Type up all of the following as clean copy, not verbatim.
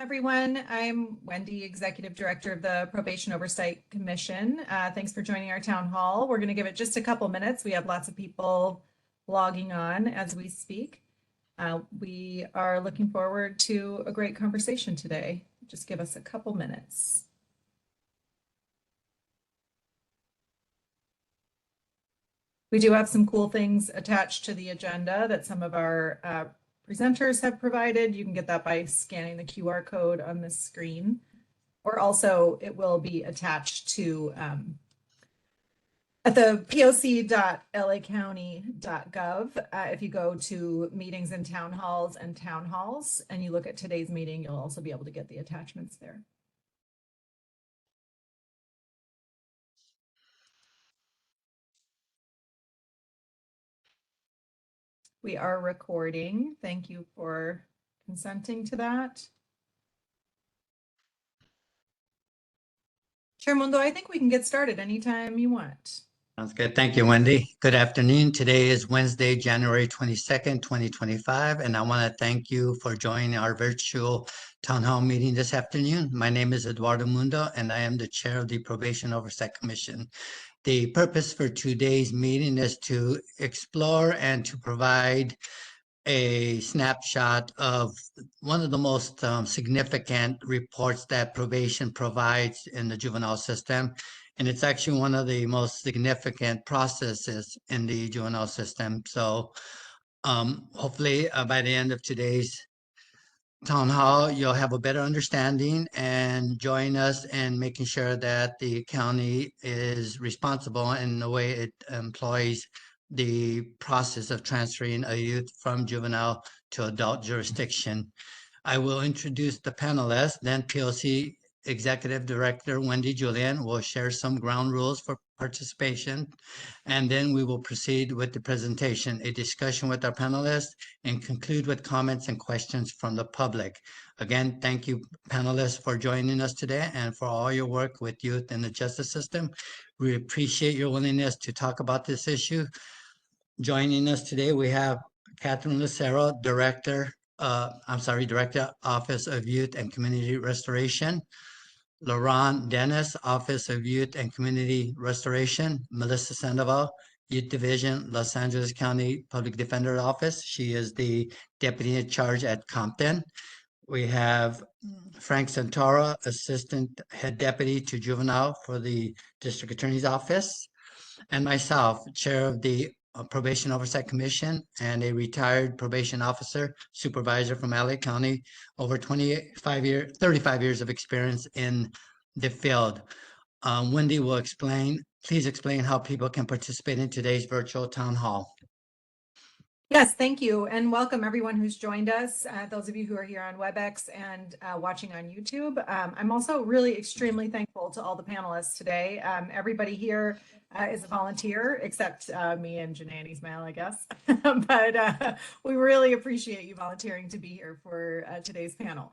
Everyone. I'm Wendy, Executive Director of the Probation Oversight Commission. Thanks for joining our town hall. We're going to give it just a couple minutes. We have lots of people logging on as we speak. We are looking forward to a great conversation today. Just give us a couple minutes. We do have some cool things attached to the agenda that some of our presenters have provided. You can get that by scanning the QR code on the screen, or also it will be attached to at the poc.lacounty.gov. If you go to meetings and town halls and you look at today's meeting, you'll also be able to get the attachments there. We are recording. Thank you for consenting to that. Chair Mundo, I think we can get started anytime you want. Sounds good. Thank you, Wendy. Good afternoon. Today is Wednesday, January 22nd, 2025, and I want to thank you for joining our virtual town hall meeting this afternoon. My name is Eduardo Mundo, and I am the chair of the Probation Oversight Commission. The purpose for today's meeting is to explore and to provide a snapshot of one of the most significant reports that probation provides in the juvenile system. And it's actually one of the most significant processes in the juvenile system. So hopefully by the end of today's town hall, you'll have a better understanding and join us in making sure that the county is responsible in the way it employs the process of transferring a youth from juvenile to adult jurisdiction. I will introduce the panelists, then POC Executive Director Wendy Julian will share some ground rules for participation, and then we will proceed with the presentation, a discussion with our panelists, and conclude with comments and questions from the public. Again, thank you, panelists, for joining us today and for all your work with youth in the justice system. We appreciate your willingness to talk about this issue. Joining us today, we have Catherine Lucero, Director, Office of Youth and Community Restoration. Laurent Dennis, Office of Youth and Community Restoration. Melissa Sandoval, Youth Division, Los Angeles County Public Defender Office. She is the Deputy in Charge at Compton. We have Frank Santoro, Assistant Head Deputy to Juvenile for the District Attorney's Office. And myself, Chair of the Probation Oversight Commission and a retired probation officer, supervisor from LA County, over 35 years of experience in the field. Wendy will please explain how people can participate in today's virtual town hall. Yes, thank you, and welcome everyone who's joined us, those of you who are here on WebEx and watching on YouTube. I'm also really extremely thankful to all the panelists today. Everybody here is a volunteer, except me and Janae and Ismail, I guess. But we really appreciate you volunteering to be here for today's panel.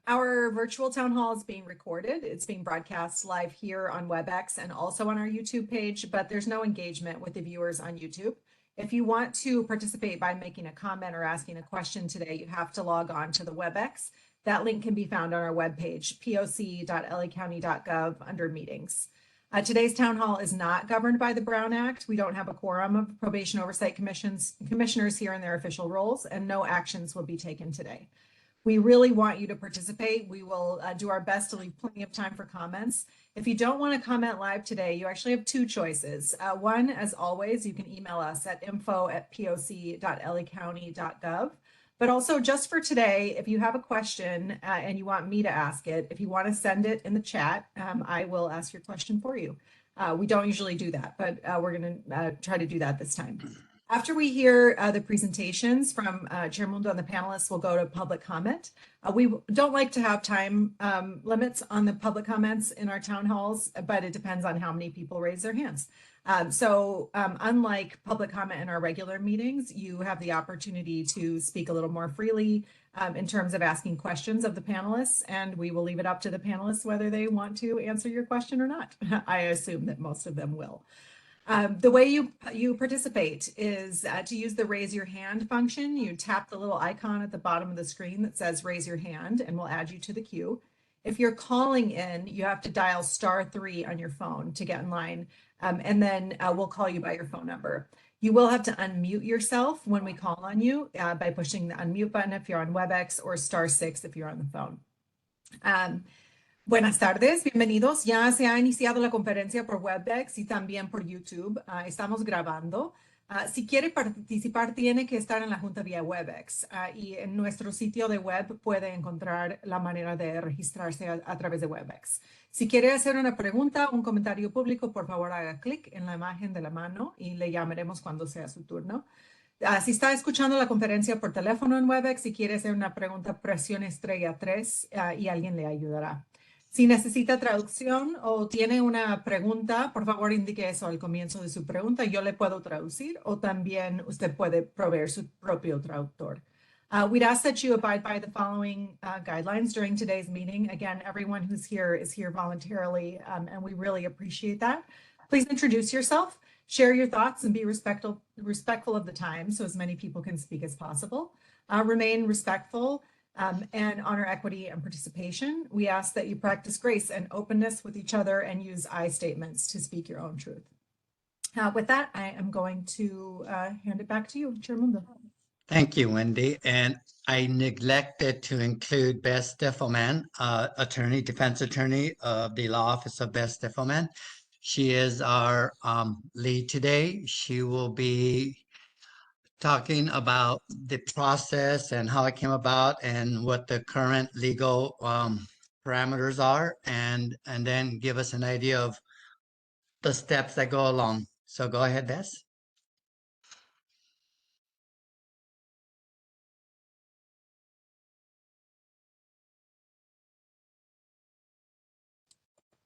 Our virtual town hall is being recorded. It's being broadcast live here on WebEx and also on our YouTube page, but there's no engagement with the viewers on YouTube. If you want to participate by making a comment or asking a question today, you have to log on to the WebEx. That link can be found on our webpage, poc.lacounty.gov under meetings. Today's town hall is not governed by the Brown Act. We don't have a quorum of probation oversight commissioners here in their official roles, and no actions will be taken today. We really want you to participate. We will do our best to leave plenty of time for comments. If you don't want to comment live today, you actually have two choices. One, as always, you can email us at info@poc.lacounty.gov. But also just for today, if you have a question and you want me to ask it, if you want to send it in the chat, I will ask your question for you. We don't usually do that, but we're going to try to do that this time. After we hear the presentations from Chair Mundo and the panelists, we'll go to public comment. We don't like to have time limits on the public comments in our town halls, but it depends on how many people raise their hands. Unlike public comment in our regular meetings, you have the opportunity to speak a little more freely in terms of asking questions of the panelists, and we will leave it up to the panelists whether they want to answer your question or not. I assume that most of them will. The way you participate is to use the raise your hand function. You tap the little icon at the bottom of the screen that says raise your hand, and we'll add you to the queue. If you're calling in, you have to dial *3 on your phone to get in line, and then we'll call you by your phone number. You will have to unmute yourself when we call on you by pushing the unmute button if you're on WebEx, or *6 if you're on the phone. Buenas tardes, bienvenidos. Ya se ha iniciado la conferencia por WebEx y también por YouTube. Estamos grabando. Si quiere participar, tiene que estar en la junta vía WebEx y en nuestro sitio de web puede encontrar la manera de registrarse a través de WebEx. Si quiere hacer una pregunta, un comentario público, por favor haga clic en la imagen de la mano y le llamaremos cuando sea su turno. Si está escuchando la conferencia por teléfono en WebEx y quiere hacer una pregunta, presione *3 y alguien le ayudará. Si necesita traducción o tiene una pregunta, por favor indique eso al comienzo de su pregunta. Yo le puedo traducir o también usted puede proveer su propio traductor. We'd ask that you abide by the following guidelines during today's meeting. Again, everyone who's here is here voluntarily, and we really appreciate that. Please introduce yourself, share your thoughts, and be respectful of the time so as many people can speak as possible. Remain respectful and honor equity and participation. We ask that you practice grace and openness with each other and use I statements to speak your own truth. With that, I am going to hand it back to you, Chair Mundo. Thank you, Wendy. And I neglected to include Beth Stiffelman, defense attorney of the Law Office of Beth Stiffelman. She is our lead today. She will be talking about the process and how it came about and what the current legal parameters are, and then give us an idea of the steps that go along. So go ahead, Beth.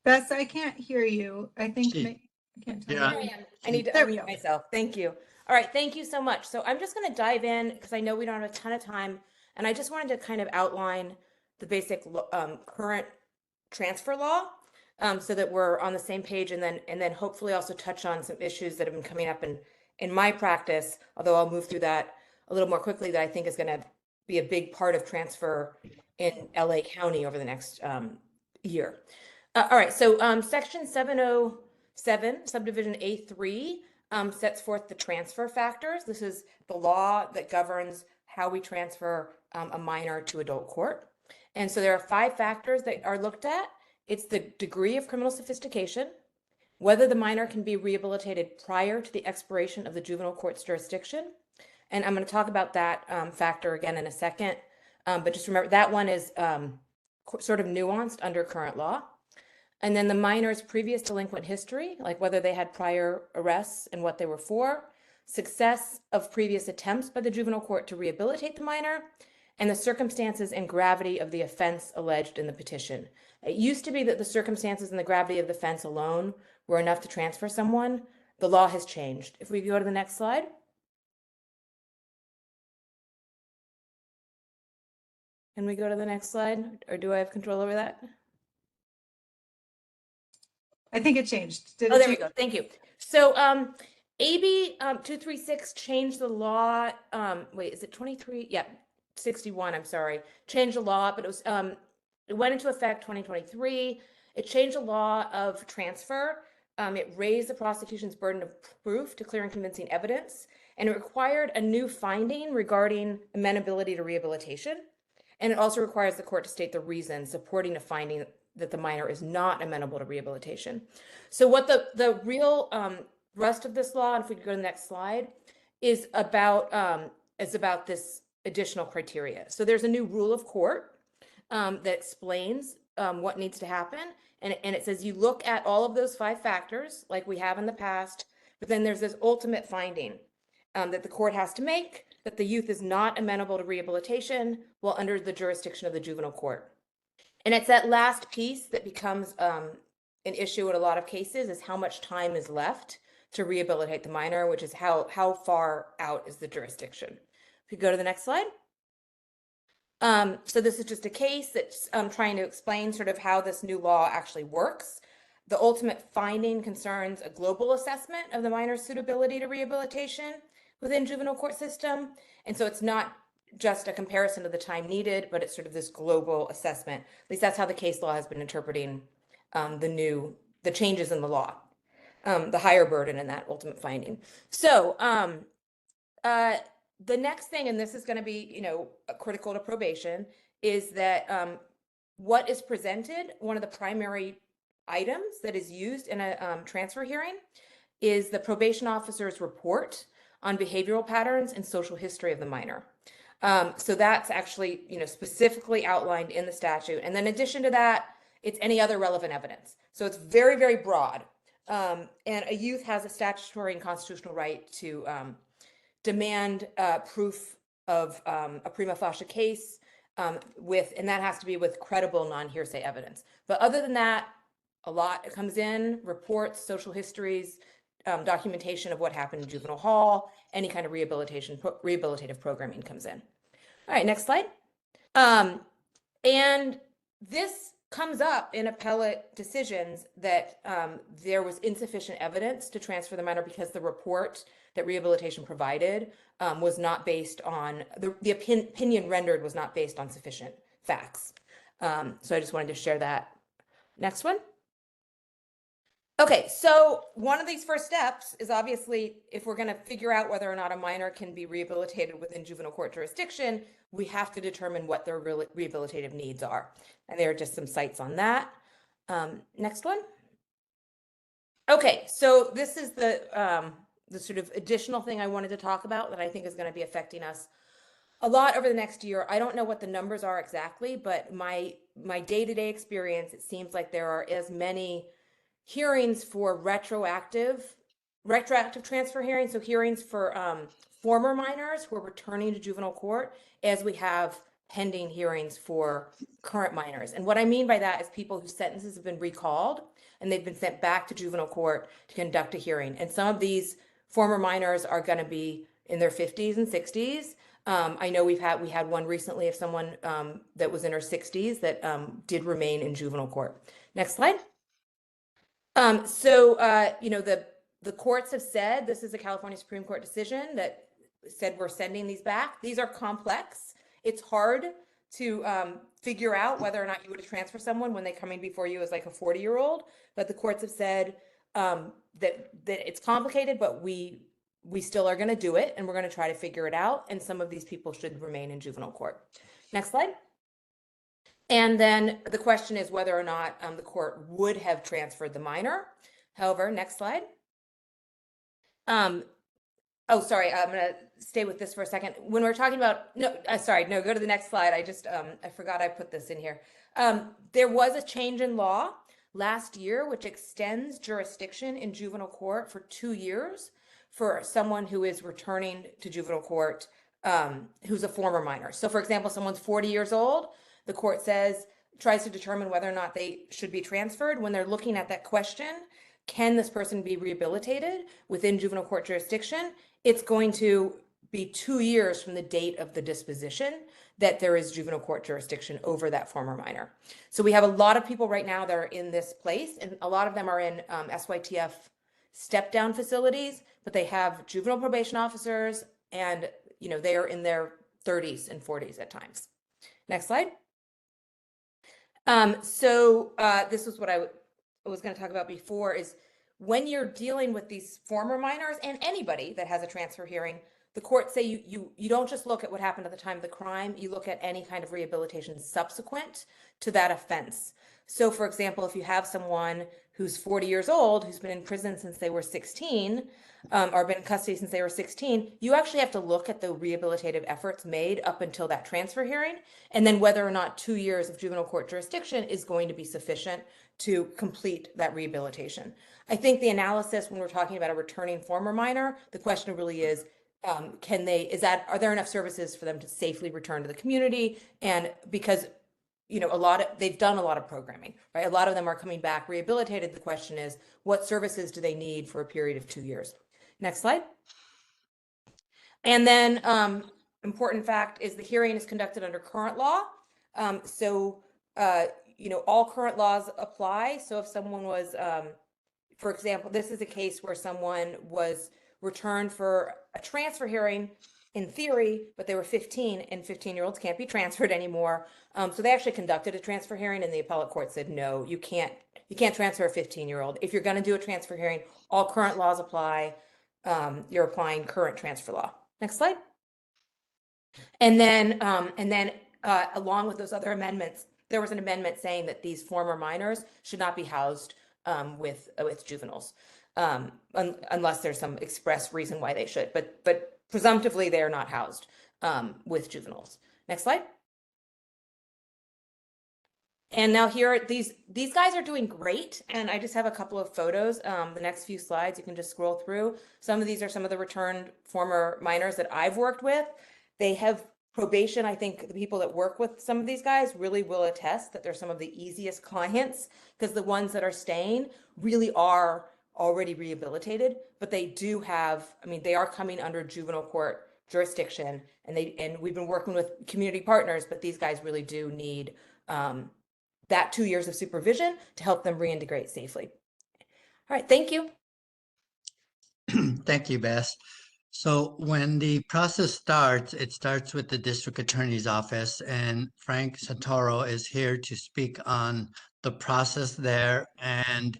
Beth, I can't hear you. I think I can't tell Yeah. you. I am. I need to There we unmute go. myself. Thank you. All right. Thank you so much. So I'm just going to dive in because I know we don't have a ton of time. And I just wanted to kind of outline the basic current transfer law so that we're on the same page, and then hopefully also touch on some issues that have been coming up in my practice, although I'll move through that a little more quickly, that I think is going to be a big part of transfer in LA County over the next year. All right, so section 707, subdivision A3, sets forth the transfer factors. This is the law that governs how we transfer a minor to adult court. And so there are 5 factors that are looked at. It's the degree of criminal sophistication, whether the minor can be rehabilitated prior to the expiration of the juvenile court's jurisdiction. And I'm going to talk about that factor again in a second. But just remember that one is sort of nuanced under current law. And then the minor's previous delinquent history, like whether they had prior arrests and what they were for, success of previous attempts by the juvenile court to rehabilitate the minor, and the circumstances and gravity of the offense alleged in the petition. It used to be that the circumstances and the gravity of the offense alone were enough to transfer someone. The law has changed. If we go to the next slide. Can we go to the next slide, or do I have control over that? I think it changed. Oh, there we go. Thank you. So AB 236 changed the law. Wait, is it 23? Yeah, 61. I'm sorry. Changed the law, but it was it went into effect 2023. It changed the law of transfer. It raised the prosecution's burden of proof to clear and convincing evidence, and it required a new finding regarding amenability to rehabilitation. And it also requires the court to state the reason supporting a finding that the minor is not amenable to rehabilitation. So what the real rest of this law, and if we could go to the next slide, is about this additional criteria. So there's a new rule of court that explains what needs to happen. And it says you look at all of those 5 factors like we have in the past, but then there's this ultimate finding that the court has to make, that the youth is not amenable to rehabilitation while under the jurisdiction of the juvenile court. And it's that last piece that becomes an issue in a lot of cases, is how much time is left to rehabilitate the minor, which is how far out is the jurisdiction. If you go to the next slide. So this is just a case that's trying to explain sort of how this new law actually works. The ultimate finding concerns a global assessment of the minor's suitability to rehabilitation within juvenile court system. And so it's not just a comparison of the time needed, but it's sort of this global assessment. At least that's how the case law has been interpreting the changes in the law, the higher burden in that ultimate finding. So the next thing, and this is going to be, critical to probation, is that what is presented, one of the primary items that is used in a transfer hearing is the probation officer's report on behavioral patterns and social history of the minor. So that's actually, specifically outlined in the statute. And then in addition to that, it's any other relevant evidence. So it's very, very broad. And a youth has a statutory and constitutional right to demand proof of a prima facie case and that has to be with credible non-hearsay evidence. But other than that, a lot comes in, reports, social histories, documentation of what happened in juvenile hall, any kind of rehabilitative programming comes in. All right, next slide. And this comes up in appellate decisions that there was insufficient evidence to transfer the minor because the report that rehabilitation provided was not based on, the opinion rendered was not based on sufficient facts. So I just wanted to share that. Next one. Okay, so one of these first steps is obviously if we're going to figure out whether or not a minor can be rehabilitated within juvenile court jurisdiction, we have to determine what their rehabilitative needs are. And there are just some sites on that. Next one. Okay, so this is the sort of additional thing I wanted to talk about that I think is going to be affecting us a lot over the next year. I don't know what the numbers are exactly, but my day-to-day experience, it seems like there are as many hearings for retroactive transfer hearings, so hearings for former minors who are returning to juvenile court, as we have pending hearings for current minors. And what I mean by that is people whose sentences have been recalled and they've been sent back to juvenile court to conduct a hearing. And some of these former minors are going to be in their 50s and 60s. I know we had one recently of someone that was in her 60s that did remain in juvenile court. Next slide. The courts have said, this is a California Supreme Court decision that said we're sending these back. These are complex. It's hard to figure out whether or not you would transfer someone when they come in before you as like a 40-year-old. But the courts have said that it's complicated, but we still are going to do it and we're going to try to figure it out. And some of these people should remain in juvenile court. Next slide. And then the question is whether or not the court would have transferred the minor. However, next slide. Oh, sorry, I'm going to stay with this for a second. When we're talking about, go to the next slide. I forgot I put this in here. There was a change in law last year, which extends jurisdiction in juvenile court for 2 years for someone who is returning to juvenile court, who's a former minor. So for example, someone's 40 years old, the court tries to determine whether or not they should be transferred. When they're looking at that question, can this person be rehabilitated within juvenile court jurisdiction? It's going to be 2 years from the date of the disposition that there is juvenile court jurisdiction over that former minor. So we have a lot of people right now that are in this place, and a lot of them are in SYTF step-down facilities, but they have juvenile probation officers, and they are in their 30s and 40s at times. Next slide. This was what I was going to talk about before, is when you're dealing with these former minors and anybody that has a transfer hearing, the courts say you don't just look at what happened at the time of the crime, you look at any kind of rehabilitation subsequent to that offense. So for example, if you have someone who's 40 years old, who's been in prison since they were 16, or been in custody since they were 16, you actually have to look at the rehabilitative efforts made up until that transfer hearing, and then whether or not 2 years of juvenile court jurisdiction is going to be sufficient to complete that rehabilitation. I think the analysis when we're talking about a returning former minor, the question really is, are there enough services for them to safely return to the community? And because they've done a lot of programming, right? A lot of them are coming back rehabilitated. The question is, what services do they need for a period of 2 years? Next slide. And then important fact is the hearing is conducted under current law. So all current laws apply. So if someone was, for example, this is a case where someone was returned for a transfer hearing in theory, but they were 15 and 15-year-olds can't be transferred anymore. So they actually conducted a transfer hearing and the appellate court said, no, you can't transfer a 15-year-old. If you're going to do a transfer hearing, all current laws apply. You're applying current transfer law. Next slide. And then along with those other amendments, there was an amendment saying that these former minors should not be housed with juveniles unless there's some express reason why they should. But presumptively, they are not housed with juveniles. Next slide. And now here, these guys are doing great. And I just have a couple of photos. The next few slides, you can just scroll through. Some of these are some of the returned former minors that I've worked with. They have probation. I think the people that work with some of these guys really will attest that they're some of the easiest clients because the ones that are staying really are already rehabilitated, but they do have, they are coming under juvenile court jurisdiction and we've been working with community partners, but these guys really do need that 2 years of supervision to help them reintegrate safely. All right, thank you. Thank you, Bess. So when the process starts, it starts with the district attorney's office, and Frank Santoro is here to speak on the process there and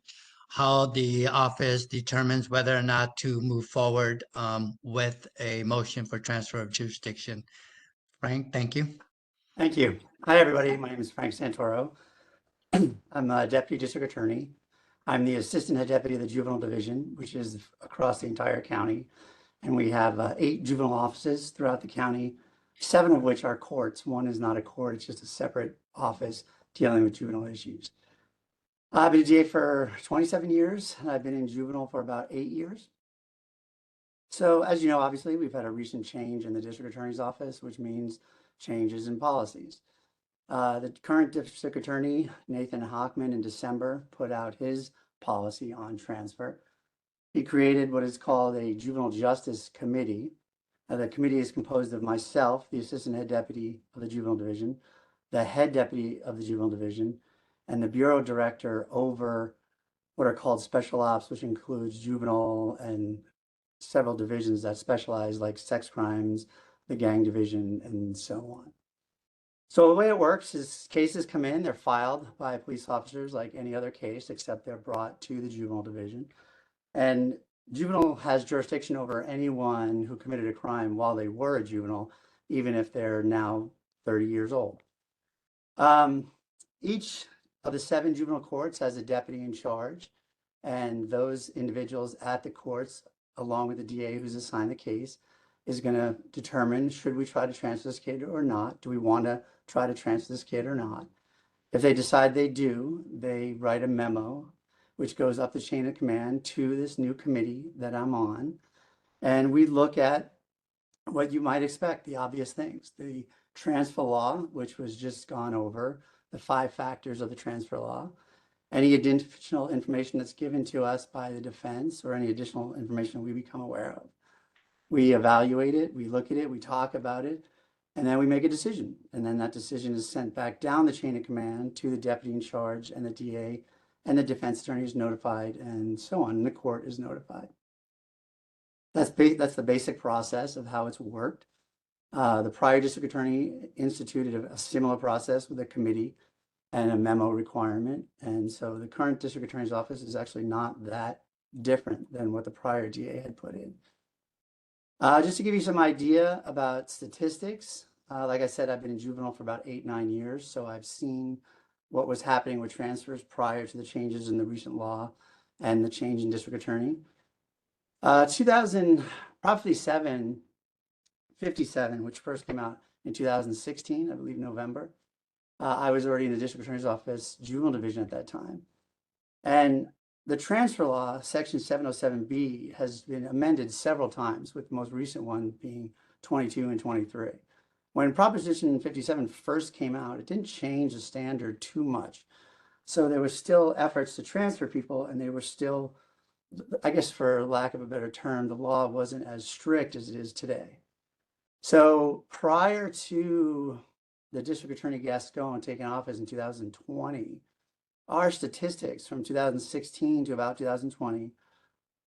how the office determines whether or not to move forward with a motion for transfer of jurisdiction. Frank, thank you. Thank you. Hi, everybody. My name is Frank Santoro. I'm a deputy district attorney. I'm the assistant head deputy of the juvenile division, which is across the entire county. And we have 8 juvenile offices throughout the county, 7 of which are courts. One is not a court, it's just a separate office dealing with juvenile issues. I've been a DA for 27 years, and I've been in juvenile for about 8 years. So as you know, obviously, we've had a recent change in the district attorney's office, which means changes in policies. The current district attorney, Nathan Hockman, in December put out his policy on transfer. He created what is called a Juvenile Justice Committee. The committee is composed of myself, the assistant head deputy of the juvenile division, the head deputy of the juvenile division, and the bureau director over what are called special ops, which includes juvenile and several divisions that specialize, like sex crimes, the gang division, and so on. So the way it works is cases come in, they're filed by police officers like any other case, except they're brought to the juvenile division. And juvenile has jurisdiction over anyone who committed a crime while they were a juvenile, even if they're now 30 years old. Each of the 7 juvenile courts has a deputy in charge, and those individuals at the courts, along with the DA who's assigned the case, is going to determine, should we try to transfer this kid or not? Do we want to try to transfer this kid or not? If they decide they do, they write a memo which goes up the chain of command to this new committee that I'm on. And we look at what you might expect, the obvious things, the transfer law, which was just gone over, the 5 factors of the transfer law, any additional information that's given to us by the defense or any additional information we become aware of. We evaluate it, we look at it, we talk about it, and then we make a decision. And then that decision is sent back down the chain of command to the deputy in charge and the DA, and the defense attorney is notified, and so on, and the court is notified. That's the basic process of how it's worked. The prior district attorney instituted a similar process with a committee and a memo requirement, and so the current district attorney's office is actually not that different than what the prior DA had put in. Just to give you some idea about statistics, like I said, I've been in juvenile for about 8-9 years, so I've seen what was happening with transfers prior to the changes in the recent law and the change in district attorney. 57, which first came out in 2016, I believe November. I was already in the district attorney's office, juvenile division at that time. And the transfer law, section 707B, has been amended several times, with the most recent one being 22 and 23. When Proposition 57 first came out, it didn't change the standard too much. So there were still efforts to transfer people, and they were still, I guess for lack of a better term, the law wasn't as strict as it is today. So prior to the District Attorney Gascon taking office in 2020, our statistics from 2016 to about 2020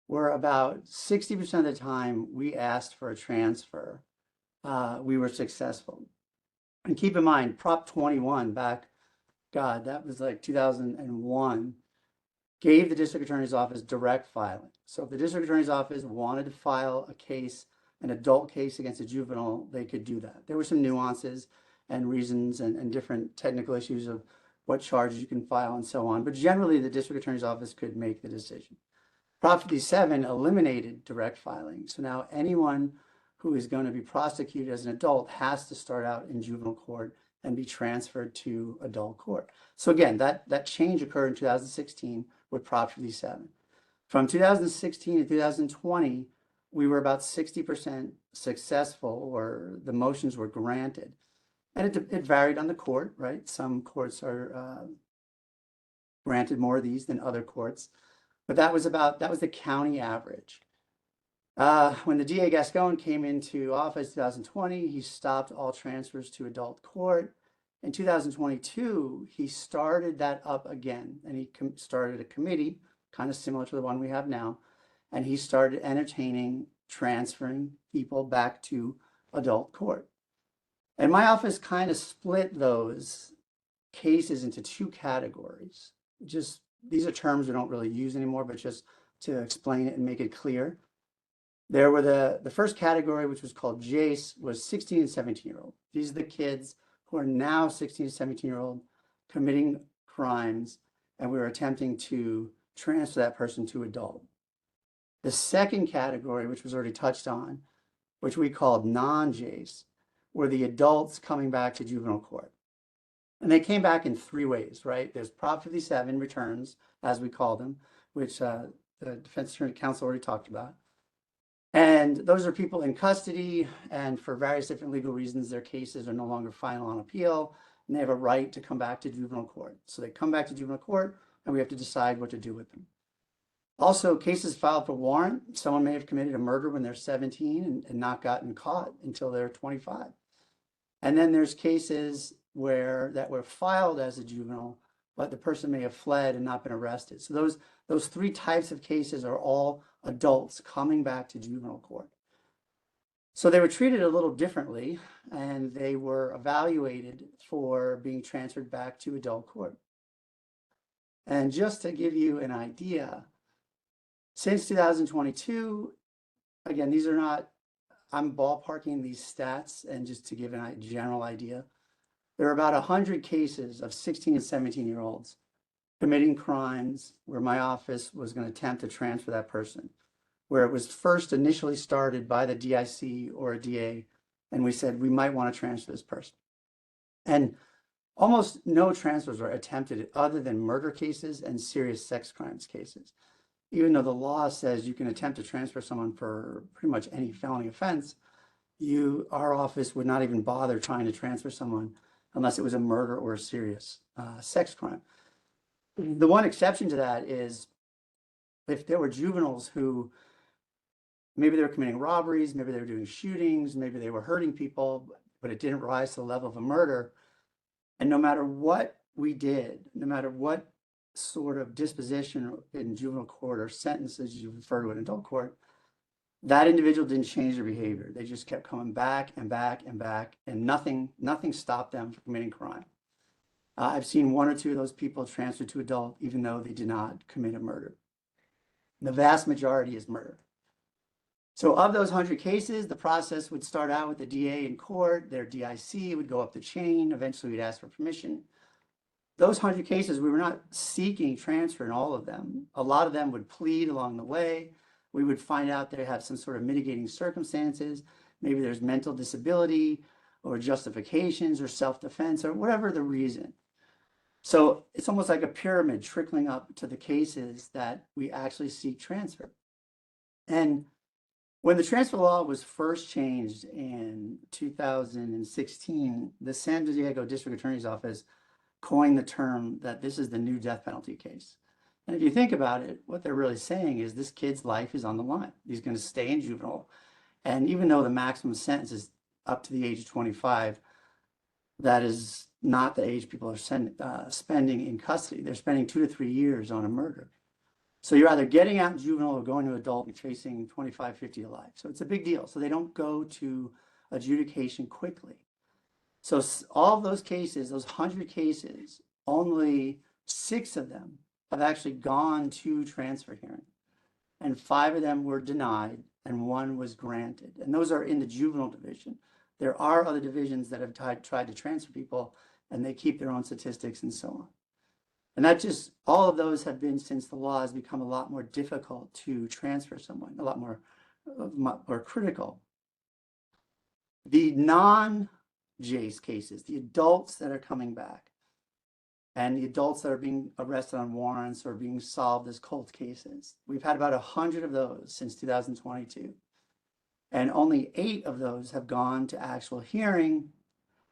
were about 60% of the time we asked for a transfer, we were successful. And keep in mind, Prop 21 back, God, that was like 2001, gave the District Attorney's Office direct filing. So if the District Attorney's Office wanted to file a case, an adult case against a juvenile, they could do that. There were some nuances and reasons and different technical issues of what charges you can file and so on. But generally, the District Attorney's Office could make the decision. Prop 57 eliminated direct filing. So now anyone who is going to be prosecuted as an adult has to start out in juvenile court and be transferred to adult court. So again, that change occurred in 2016 with Prop 57. From 2016 to 2020, we were about 60% successful, or the motions were granted. And it varied on the court, right? Some courts are granted more of these than other courts, but that was the county average. When the DA Gascon came into office in 2020, he stopped all transfers to adult court. In 2022, he started that up again, and he started a committee, kind of similar to the one we have now, and he started entertaining transferring people back to adult court. And my office kind of split those cases into two categories. Just, these are terms we don't really use anymore, but just to explain it and make it clear. There were the first category, which was called JACE, was 16 and 17-year-old. These are the kids who are now 16 to 17-year-old committing crimes, and we were attempting to transfer that person to adult. The second category, which was already touched on, which we called non-JACE, were the adults coming back to juvenile court. And they came back in three ways, right? There's Prop 57 returns, as we call them, which the Defense Attorney Council already talked about. And those are people in custody, and for various different legal reasons, their cases are no longer final on appeal, and they have a right to come back to juvenile court. So they come back to juvenile court, and we have to decide what to do with them. Also, cases filed for warrant. Someone may have committed a murder when they're 17 and not gotten caught until they're 25. And then there's cases that were filed as a juvenile, but the person may have fled and not been arrested. So those three types of cases are all adults coming back to juvenile court. So they were treated a little differently, and they were evaluated for being transferred back to adult court. And just to give you an idea, since 2022, again, these are not, I'm ballparking these stats, and just to give a general idea, there are about 100 cases of 16 and 17-year-olds committing crimes where my office was going to attempt to transfer that person, where it was first initially started by the DIC or a DA, and we said we might want to transfer this person. And almost no transfers were attempted other than murder cases and serious sex crimes cases. Even though the law says you can attempt to transfer someone for pretty much any felony offense, our office would not even bother trying to transfer someone unless it was a murder or a serious sex crime. The one exception to that is if there were juveniles who maybe they were committing robberies, maybe they were doing shootings, maybe they were hurting people, but it didn't rise to the level of a murder. And no matter what we did, no matter what sort of disposition in juvenile court or sentences you refer to in adult court, that individual didn't change their behavior. They just kept coming back and back and back, and nothing stopped them from committing crime. I've seen one or two of those people transferred to adult, even though they did not commit a murder. The vast majority is murder. So of those 100 cases, the process would start out with the DA in court, their DIC would go up the chain, eventually we'd ask for permission. Those 100 cases, we were not seeking transfer in all of them. A lot of them would plead along the way. We would find out they have some sort of mitigating circumstances. Maybe there's mental disability or justifications or self-defense or whatever the reason. So it's almost like a pyramid trickling up to the cases that we actually seek transfer. And when the transfer law was first changed in 2016, the San Diego District Attorney's Office coined the term that this is the new death penalty case. And if you think about it, what they're really saying is this kid's life is on the line. He's going to stay in juvenile. And even though the maximum sentence is up to the age of 25, that is not the age people are spending in custody. They're spending 2 to 3 years on a murder. So you're either getting out in juvenile or going to adult and facing 25, 50 to life. So it's a big deal. So they don't go to adjudication quickly. So all of those cases, those 100 cases, only 6 of them have actually gone to transfer hearing. And 5 of them were denied and 1 was granted. And those are in the juvenile division. There are other divisions that have tried to transfer people, and they keep their own statistics and so on. And that just, all of those have been since the law has become a lot more difficult to transfer someone, a lot more critical. The non-Jace cases, the adults that are coming back, and the adults that are being arrested on warrants or being solved as cold cases, we've had about 100 of those since 2022. And only 8 of those have gone to actual hearing,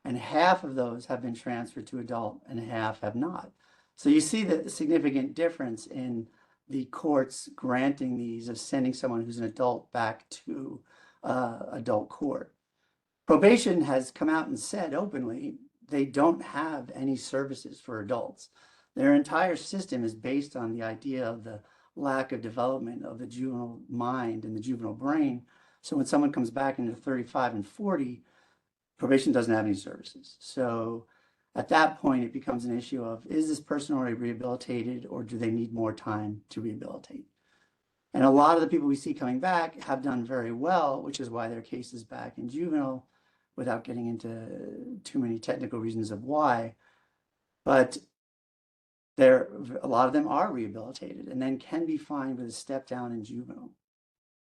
and half of those have been transferred to adult and half have not. So you see the significant difference in the courts granting these, of sending someone who's an adult back to adult court. Probation has come out and said openly they don't have any services for adults. Their entire system is based on the idea of the lack of development of the juvenile mind and the juvenile brain. So when someone comes back into 35 and 40, probation doesn't have any services. So at that point, it becomes an issue of, is this person already rehabilitated or do they need more time to rehabilitate? And a lot of the people we see coming back have done very well, which is why their case is back in juvenile, without getting into too many technical reasons of why. But a lot of them are rehabilitated and then can be fined with a step down in juvenile.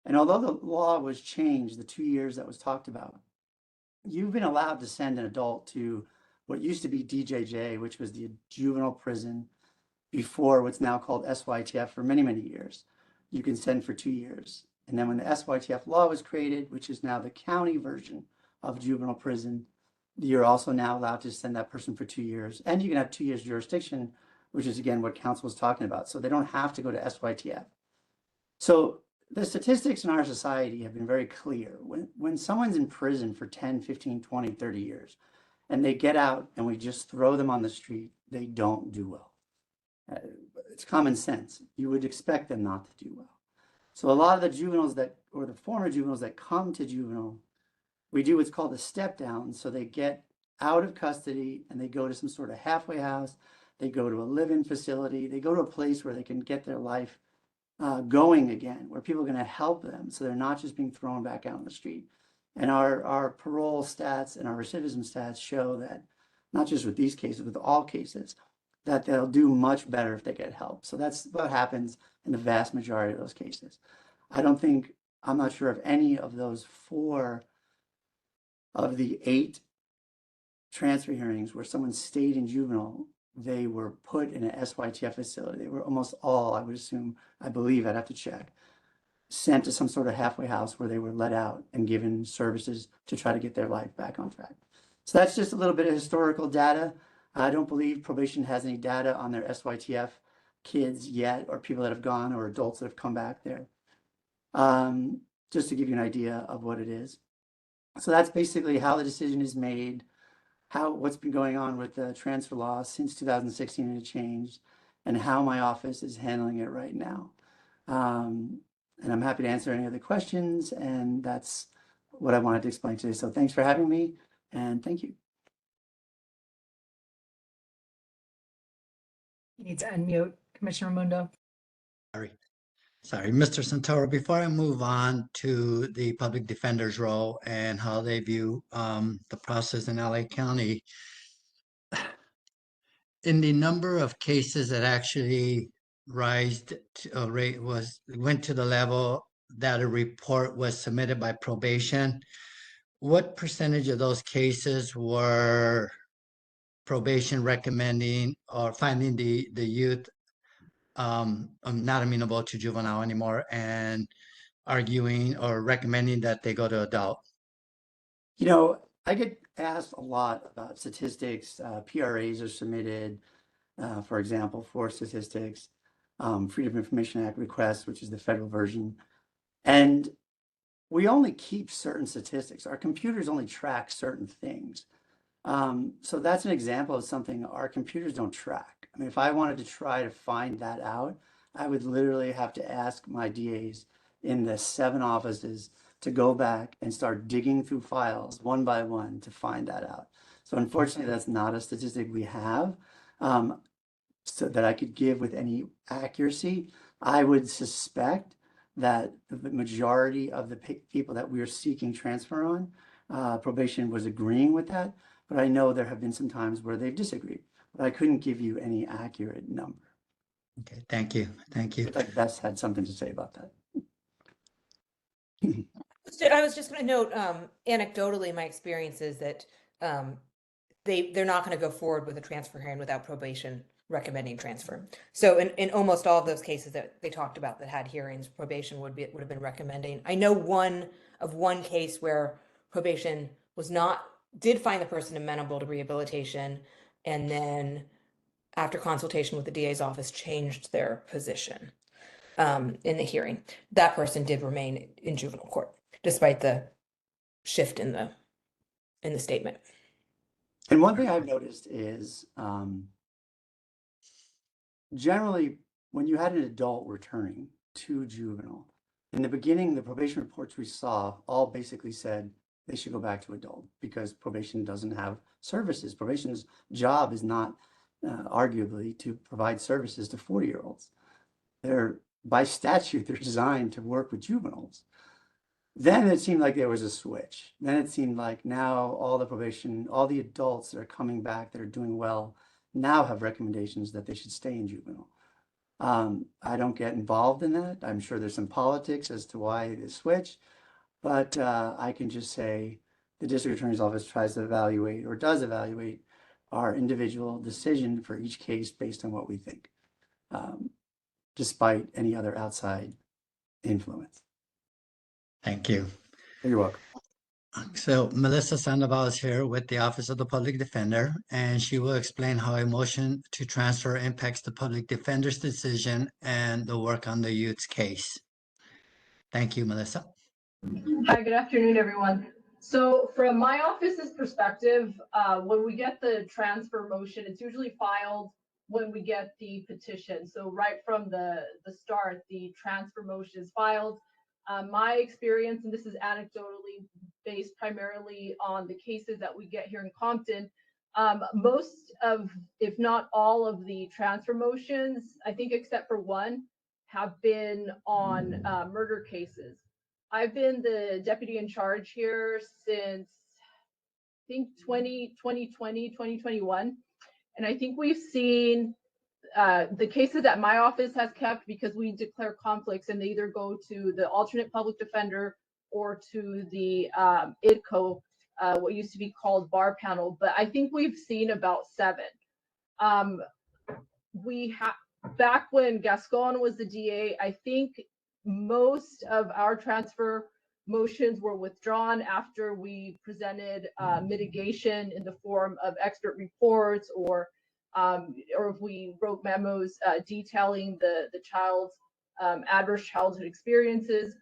And although the law was changed, the 2 years that was talked about, you've been allowed to send an adult to what used to be DJJ, which was the juvenile prison before what's now called SYTF for many, many years. You can send for 2 years. And then when the SYTF law was created, which is now the county version of juvenile prison, you're also now allowed to send that person for 2 years. And you can have 2 years jurisdiction, which is again what council was talking about. So they don't have to go to SYTF. So the statistics in our society have been very clear. When someone's in prison for 10, 15, 20, 30 years, and they get out and we just throw them on the street, they don't do well. It's common sense. You would expect them not to do well. So a lot of the juveniles or the former juveniles that come to juvenile, we do what's called a step down. So they get out of custody and they go to some sort of halfway house. They go to a live-in facility. They go to a place where they can get their life going again, where people are going to help them. So they're not just being thrown back out on the street. And our parole stats and our recidivism stats show that, not just with these cases, with all cases, that they'll do much better if they get help. So that's what happens in the vast majority of those cases. I'm not sure of any of those 4 of the 8 transfer hearings where someone stayed in juvenile, they were put in an SYTF facility. They were almost all, I believe, I'd have to check, sent to some sort of halfway house where they were let out and given services to try to get their life back on track. So that's just a little bit of historical data. I don't believe probation has any data on their SYTF kids yet, or people that have gone, or adults that have come back there. Just to give you an idea of what it is. So that's basically how the decision is made, what's been going on with the transfer law since 2016 and it changed, and how my office is handling it right now. And I'm happy to answer any other questions, and that's what I wanted to explain today. So thanks for having me, and thank you. You need to unmute Commissioner Mundo. Sorry, Mr. Santoro, before I move on to the public defender's role and how they view the process in LA County, in the number of cases that actually went to the level that a report was submitted by probation, what percentage of those cases were probation recommending or finding the youth not amenable to juvenile anymore and arguing or recommending that they go to adult? You know, I get asked a lot about statistics. PRAs are submitted, for example, for statistics, Freedom of Information Act requests, which is the federal version. And we only keep certain statistics. Our computers only track certain things. So that's an example of something our computers don't track. I mean, if I wanted to try to find that out, I would literally have to ask my DAs in the 7 offices to go back and start digging through files one by one to find that out. So unfortunately, that's not a statistic we have, so that I could give with any accuracy. I would suspect that the majority of the people that we are seeking transfer on, probation was agreeing with that, but I know there have been some times where they've disagreed, but I couldn't give you any accurate number. Okay, thank you. Thank you. I think Bess had something to say about that. I was just going to note, anecdotally, my experience is that they're not going to go forward with a transfer hearing without probation recommending transfer. So in almost all of those cases that they talked about that had hearings, probation would have been recommending. I know one case where probation did find the person amenable to rehabilitation, and then after consultation with the DA's office changed their position in the hearing. That person did remain in juvenile court despite the shift in the statement. And one thing I've noticed is generally when you had an adult returning to juvenile, in the beginning, the probation reports we saw all basically said they should go back to adult because probation doesn't have services. Probation's job is not arguably to provide services to 40-year-olds. They're, by statute, they're designed to work with juveniles. Then it seemed like there was a switch. Then it seemed like now all the adults that are coming back that are doing well now have recommendations that they should stay in juvenile. I don't get involved in that. I'm sure there's some politics as to why they switch, but I can just say the district attorney's office tries to evaluate or does evaluate our individual decision for each case based on what we think, despite any other outside influence. Thank you. You're welcome. So Melissa Sandoval is here with the Office of the Public Defender, and she will explain how a motion to transfer impacts the public defender's decision and the work on the youth's case. Thank you, Melissa. Hi, good afternoon, everyone. So from my office's perspective, when we get the transfer motion, it's usually filed when we get the petition. So right from the start, the transfer motion is filed. My experience, and this is anecdotally based primarily on the cases that we get here in Compton, most of, if not all of the transfer motions, I think except for one, have been on murder cases. I've been the deputy in charge here since I think 2020, 2021. And I think we've seen the cases that my office has kept, because we declare conflicts and they either go to the alternate public defender or to the IDCO, what used to be called bar panel. But I think we've seen about 7. Back when Gascon was the DA, I think most of our transfer motions were withdrawn after we presented mitigation in the form of expert reports, or if we wrote memos detailing the child's adverse childhood experiences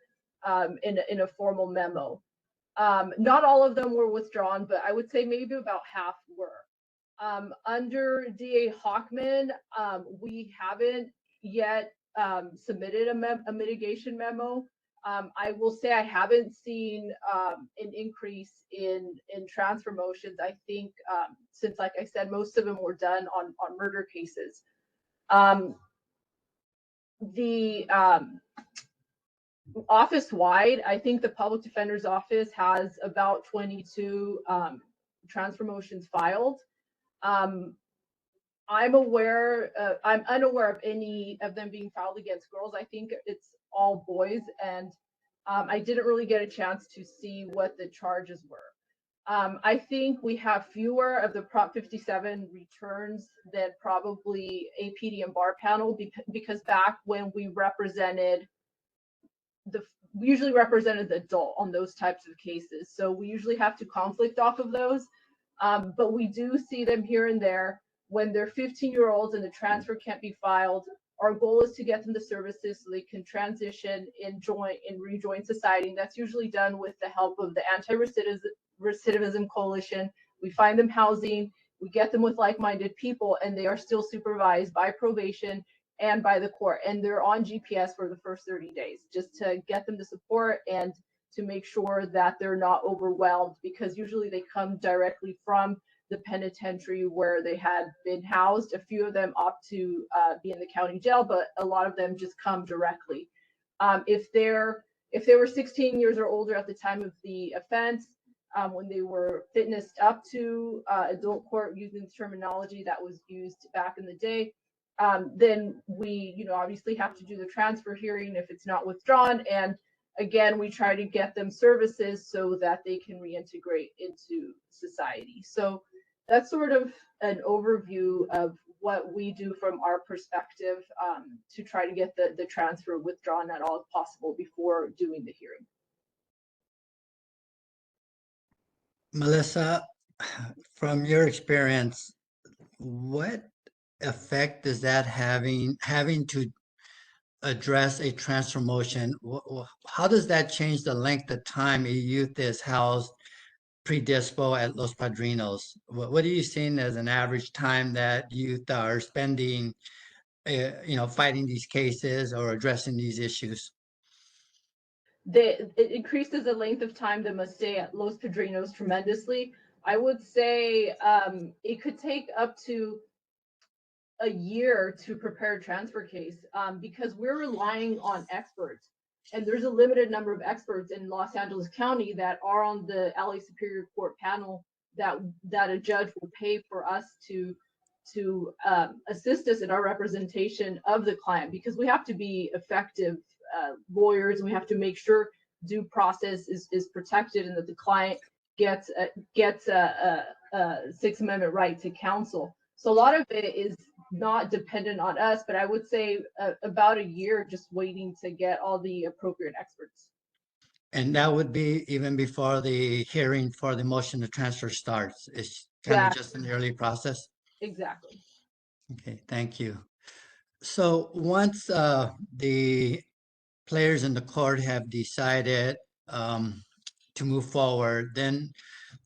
in a formal memo. Not all of them were withdrawn, but I would say maybe about half were. Under DA Hockman, we haven't yet submitted a mitigation memo. I will say I haven't seen an increase in transfer motions. I think since, like I said, most of them were done on murder cases. The office-wide, I think the public defender's office has about 22 transfer motions filed. I'm unaware of any of them being filed against girls. I think it's all boys, and I didn't really get a chance to see what the charges were. I think we have fewer of the Prop 57 returns than probably APD and bar panel, because back when we usually represented the adult on those types of cases. So we usually have to conflict off of those. But we do see them here and there when they're 15-year-olds and the transfer can't be filed. Our goal is to get them the services so they can transition and rejoin society. And that's usually done with the help of the Anti-Recidivism Coalition, We find them housing, we get them with like-minded people, and they are still supervised by probation and by the court. And they're on GPS for the first 30 days just to get them to support and to make sure that they're not overwhelmed, because usually they come directly from the penitentiary where they had been housed. A few of them opt to be in the county jail, but a lot of them just come directly. If they were 16 years or older at the time of the offense, when they were fitnessed up to adult court, using the terminology that was used back in the day, then we, obviously have to do the transfer hearing if it's not withdrawn. And again, we try to get them services so that they can reintegrate into society. So that's sort of an overview of what we do from our perspective, to try to get the transfer withdrawn at all possible before doing the hearing. Melissa, from your experience, what effect is that having to address a transfer motion? How does that change the length of time a youth is housed pre-dispo at Los Padrinos? What are you seeing as an average time that youth are spending, fighting these cases or addressing these issues? It increases the length of time they must stay at Los Padrinos tremendously. I would say it could take up to a year to prepare a transfer case, because we're relying on experts, and there's a limited number of experts in Los Angeles County that are on the LA Superior Court panel that a judge will pay for us to assist us in our representation of the client, because we have to be effective lawyers, and we have to make sure due process is protected and that the client gets a Sixth Amendment right to counsel. So a lot of it is not dependent on us, but I would say about a year just waiting to get all the appropriate experts. And that would be even before the hearing for the motion to transfer starts. It's kind of just an early process. Exactly. Okay, thank you. So once the players in the court have decided to move forward, then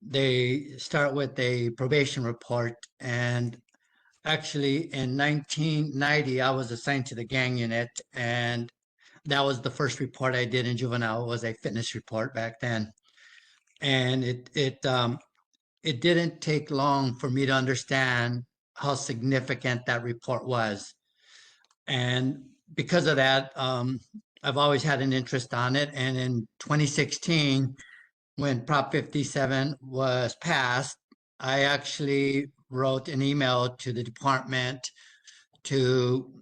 they start with a probation report. And actually in 1990, I was assigned to the gang unit, and that was the first report I did in juvenile. It was a fitness report back then. And it didn't take long for me to understand how significant that report was. And because of that, I've always had an interest on it. And in 2016, when Prop 57 was passed, I actually wrote an email to the department to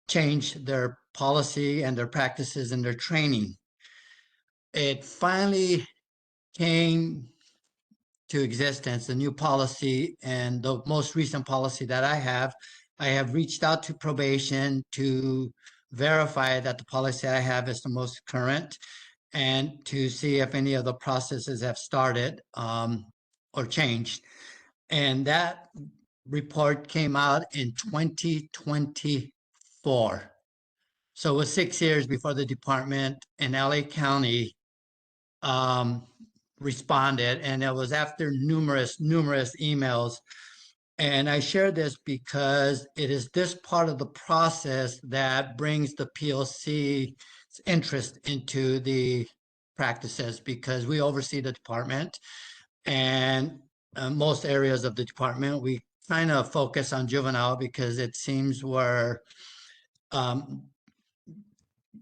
change their policy and their practices and their training. It finally came to existence, the new policy, and the most recent policy that I have reached out to probation to verify that the policy I have is the most current, and to see if any of the processes have started or changed. And that report came out in 2024. So it was 6 years before the department in LA County responded, and it was after numerous emails. And I share this because it is this part of the process that brings the PLC's interest into the practices, because we oversee the department, and most areas of the department, we kind of focus on juvenile because it seems where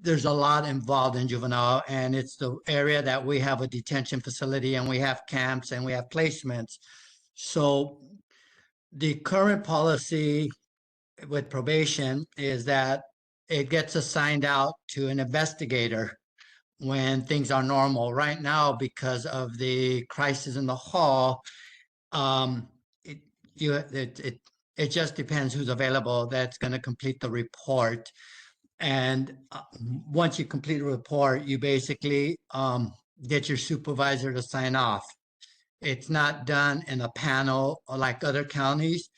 there's a lot involved in juvenile, and it's the area that we have a detention facility, and we have camps, and we have placements. So the current policy with probation is that it gets assigned out to an investigator when things are normal. Right now, because of the crisis in the hall, it just depends who's available that's going to complete the report. And once you complete a report, you basically get your supervisor to sign off. It's not done in a panel like other counties,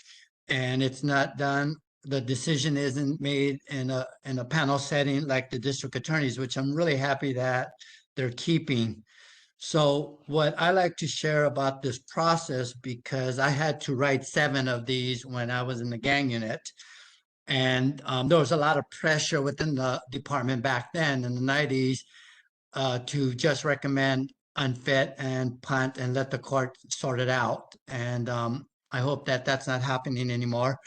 and it's not done, the decision isn't made in a panel setting like the district attorneys, which I'm really happy that they're keeping. So what I like to share about this process, because I had to write 7 of these when I was in the gang unit, and there was a lot of pressure within the department back then in the 90s to just recommend unfit and punt and let the court sort it out. And I hope that that's not happening anymore.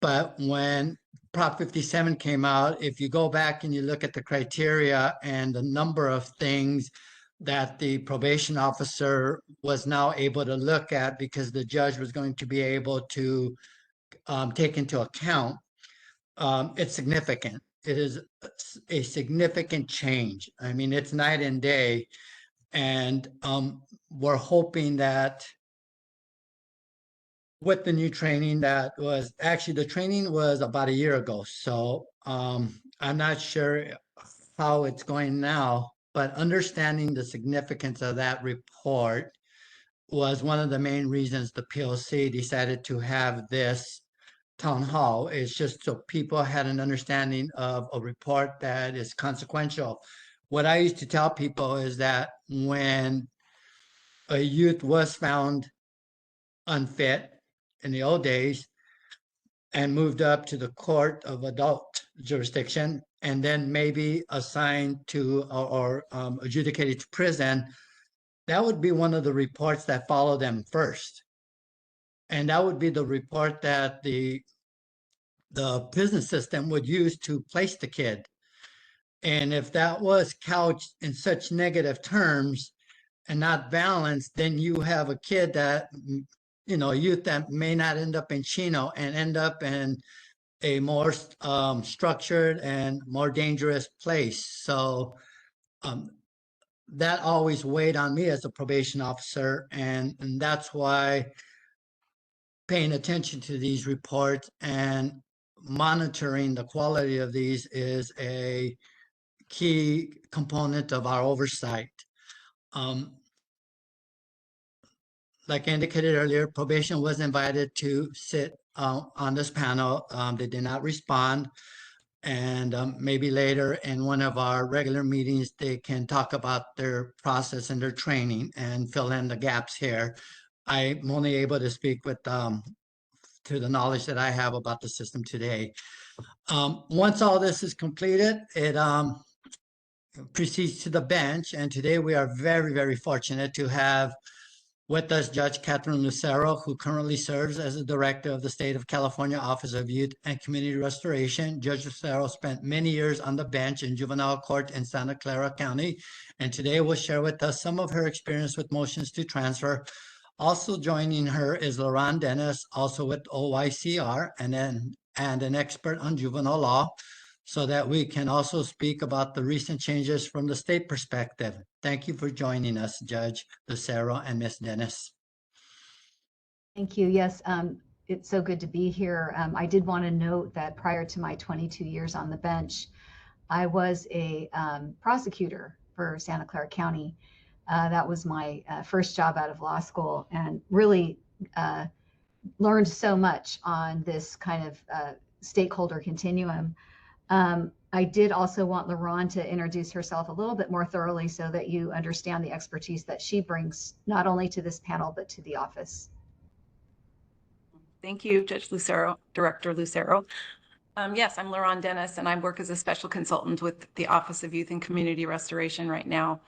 But when Prop 57 came out, if you go back and you look at the criteria and the number of things that the probation officer was now able to look at because the judge was going to be able to take into account, it's significant. It is a significant change. I mean, it's night and day. And we're hoping that with the new training that was actually the training was about a year ago. So I'm not sure how it's going now, but understanding the significance of that report was one of the main reasons the POC decided to have this town hall. Is just so people had an understanding of a report that is consequential. What I used to tell people is that when a youth was found unfit in the old days and moved up to the court of adult jurisdiction and then maybe assigned to or adjudicated to prison, that would be one of the reports that follow them first. And that would be the report that the prison system would use to place the kid. And if that was couched in such negative terms and not balanced, then you have a kid that, a youth that may not end up in Chino and end up in a more structured and more dangerous place. So that always weighed on me as a probation officer. And that's why paying attention to these reports and monitoring the quality of these is a key component of our oversight. Like I indicated earlier, probation was invited to sit on this panel. They did not respond. And maybe later in one of our regular meetings, they can talk about their process and their training and fill in the gaps here. I'm only able to speak with to the knowledge that I have about the system today. Once all this is completed, it proceeds to the bench. And today we are very, very fortunate to have with us Judge Catherine Lucero, who currently serves as the director of the State of California Office of Youth and Community Restoration. Judge Lucero spent many years on the bench in juvenile court in Santa Clara County, and today will share with us some of her experience with motions to transfer. Also joining her is LaRon Dennis, also with OYCR, and an expert on juvenile law, so that we can also speak about the recent changes from the state perspective. Thank you for joining us, Judge Lucero and Ms. Dennis. Thank you. Yes, it's so good to be here. I did want to note that prior to my 22 years on the bench, I was a prosecutor for Santa Clara County. That was my first job out of law school, and really learned so much on this kind of stakeholder continuum. I did also want LaRon to introduce herself a little bit more thoroughly so that you understand the expertise that she brings not only to this panel, but to the office. Thank you, Judge Lucero, Director Lucero. Yes, I'm LaRon Dennis, and I work as a special consultant with the Office of Youth and Community Restoration right now.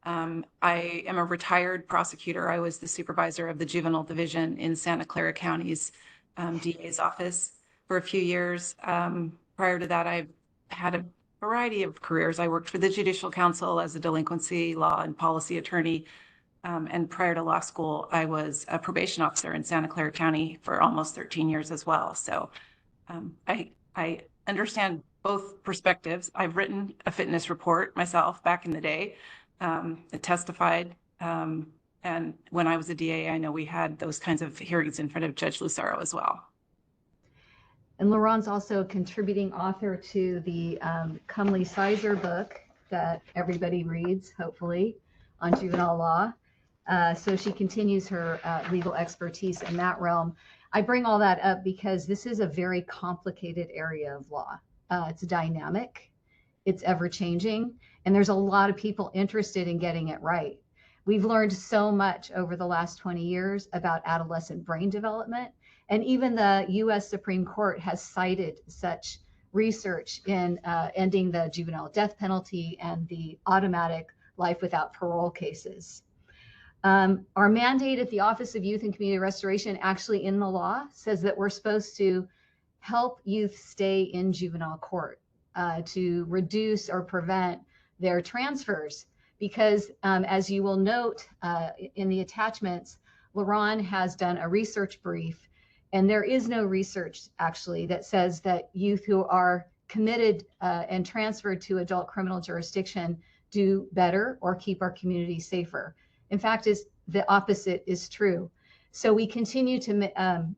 I am a retired prosecutor. I was the supervisor of the Juvenile Division in Santa Clara County's DA's office for a few years. Prior to that, I've had a variety of careers. I worked for the Judicial Council as a delinquency law and policy attorney. And prior to law school, I was a probation officer in Santa Clara County for almost 13 years as well. So I understand both perspectives. I've written a fitness report myself back in the day. I testified. And when I was a DA, I know we had those kinds of hearings in front of Judge Lucero as well. And LaRon's also a contributing author to the Cumley Sizer book that everybody reads, hopefully, on juvenile law. So she continues her legal expertise in that realm. I bring all that up because this is a very complicated area of law. It's dynamic, it's ever changing, and there's a lot of people interested in getting it right. We've learned so much over the last 20 years about adolescent brain development. And even the US Supreme Court has cited such research in ending the juvenile death penalty and the automatic life without parole cases. Our mandate at the Office of Youth and Community Restoration, actually in the law, says that we're supposed to help youth stay in juvenile court to reduce or prevent their transfers. Because as you will note in the attachments, Laron has done a research brief, and there is no research actually that says that youth who are committed and transferred to adult criminal jurisdiction do better or keep our community safer. In fact, the opposite is true. So we continue to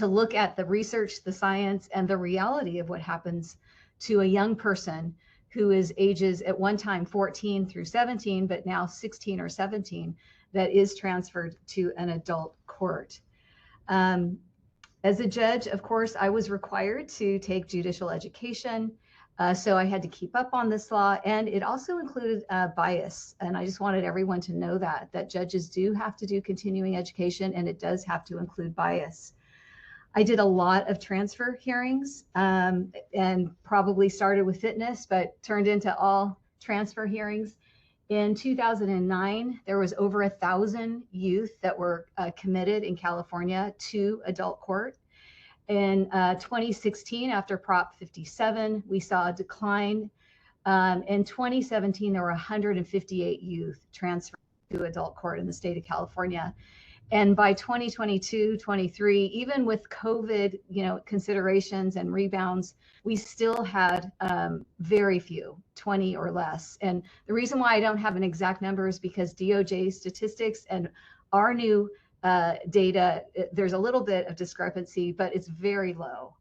look at the research, the science, and the reality of what happens to a young person who is ages at one time 14 through 17, but now 16 or 17, that is transferred to an adult court. As a judge, of course, I was required to take judicial education. So I had to keep up on this law, and it also included bias. And I just wanted everyone to know that judges do have to do continuing education, and it does have to include bias. I did a lot of transfer hearings and probably started with fitness, but turned into all transfer hearings. In 2009, there was over 1,000 youth that were committed in California to adult court. In 2016, after Prop 57, we saw a decline. In 2017, there were 158 youth transferred to adult court in the state of California. And by 2022, 23, even with COVID, considerations and rebounds, we still had very few, 20 or less. And the reason why I don't have an exact number is because DOJ statistics and our new data, there's a little bit of discrepancy, but it's very low.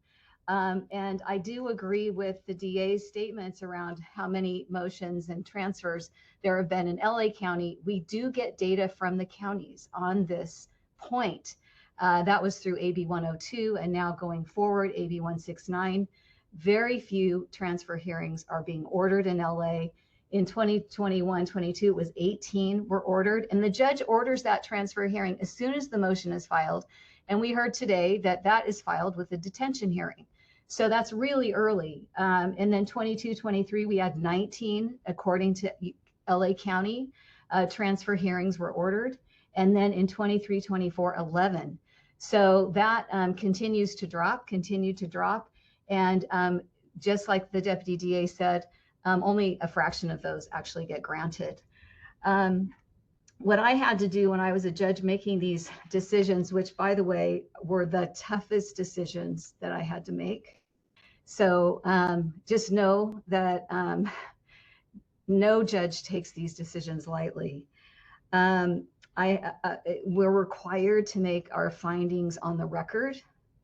And I do agree with the DA's statements around how many motions and transfers there have been in LA County. We do get data from the counties on this point. That was through AB 102, and now going forward, AB 169. Very few transfer hearings are being ordered in LA. In 2021-22, it was 18 were ordered, and the judge orders that transfer hearing as soon as the motion is filed. And we heard today that that is filed with a detention hearing. So that's really early. And then 22-23, we had 19, according to LA County, transfer hearings were ordered. And then in 23-24, 11. So that continues to drop, And just like the Deputy DA said, only a fraction of those actually get granted. What I had to do when I was a judge making these decisions, which by the way, were the toughest decisions that I had to make. So just know that no judge takes these decisions lightly. We're required to make our findings on the record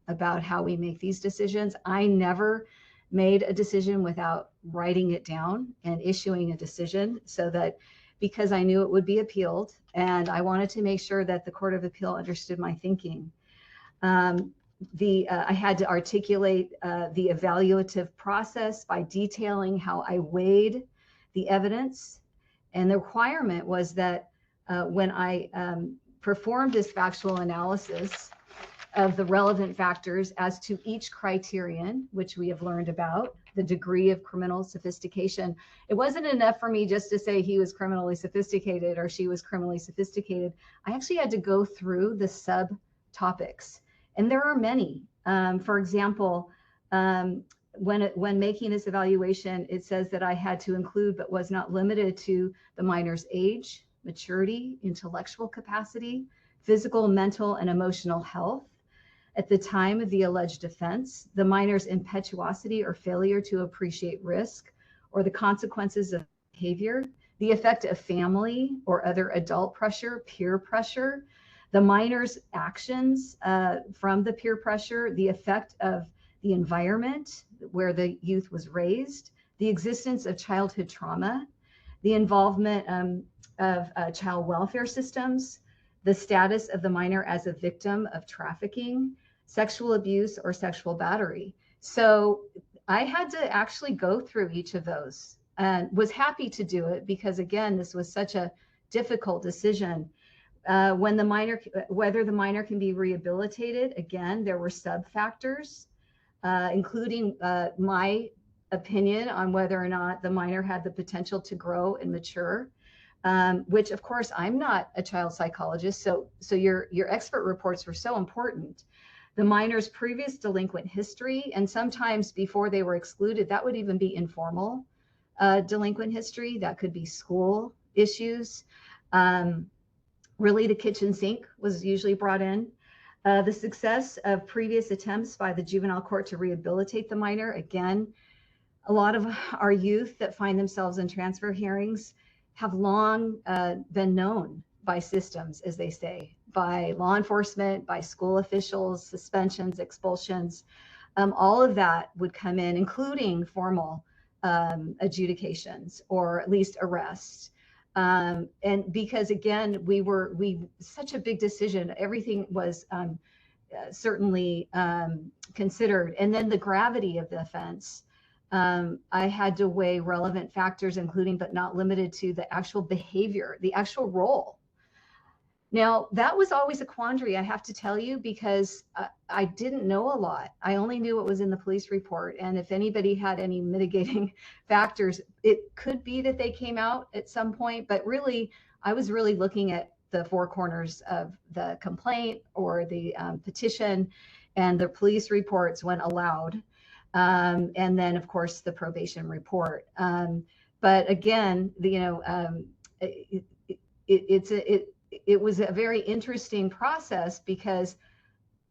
about how we make these decisions. I never made a decision without writing it down and issuing a decision, so that because I knew it would be appealed, and I wanted to make sure that the Court of Appeal understood my thinking. I had to articulate the evaluative process by detailing how I weighed the evidence. And the requirement was that when I performed this factual analysis of the relevant factors as to each criterion, which we have learned about, the degree of criminal sophistication, it wasn't enough for me just to say he was criminally sophisticated or she was criminally sophisticated. I actually had to go through the subtopics. And there are many. For example, when making this evaluation, it says that I had to include, but was not limited to, the minor's age, maturity, intellectual capacity, physical, mental, and emotional health at the time of the alleged offense, the minor's impetuosity or failure to appreciate risk or the consequences of behavior, the effect of family or other adult pressure, peer pressure, the minor's actions from the peer pressure, the effect of the environment where the youth was raised, the existence of childhood trauma, the involvement of child welfare systems, the status of the minor as a victim of trafficking, sexual abuse, or sexual battery. So I had to actually go through each of those and was happy to do it because, again, this was such a difficult decision. Whether the minor can be rehabilitated, again, there were sub factors, including my opinion on whether or not the minor had the potential to grow and mature, which of course I'm not a child psychologist. So your expert reports were so important. The minor's previous delinquent history, and sometimes before they were excluded, that would even be informal delinquent history. That could be school issues. Really, the kitchen sink was usually brought in. The success of previous attempts by the juvenile court to rehabilitate the minor. Again, a lot of our youth that find themselves in transfer hearings have long been known by systems, as they say, by law enforcement, by school officials, suspensions, expulsions. All of that would come in, including formal adjudications or at least arrests. And because again, such a big decision, everything was certainly considered. And then the gravity of the offense, I had to weigh relevant factors, including but not limited to the actual behavior, the actual role. Now, that was always a quandary, I have to tell you, because I didn't know a lot. I only knew what was in the police report. And if anybody had any mitigating factors, it could be that they came out at some point. But really, I was really looking at the four corners of the complaint or the petition and the police reports when allowed. And then, of course, the probation report. But again, it was a very interesting process because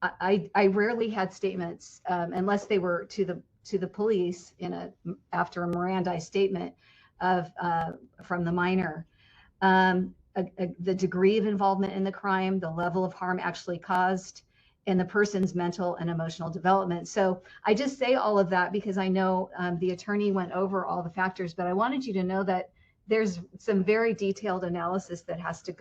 I rarely had statements unless they were to the police after a Mirandai statement from the minor. The degree of involvement in the crime, the level of harm actually caused, and the person's mental and emotional development. So I just say all of that because I know the attorney went over all the factors, but I wanted you to know that there's some very detailed analysis that has to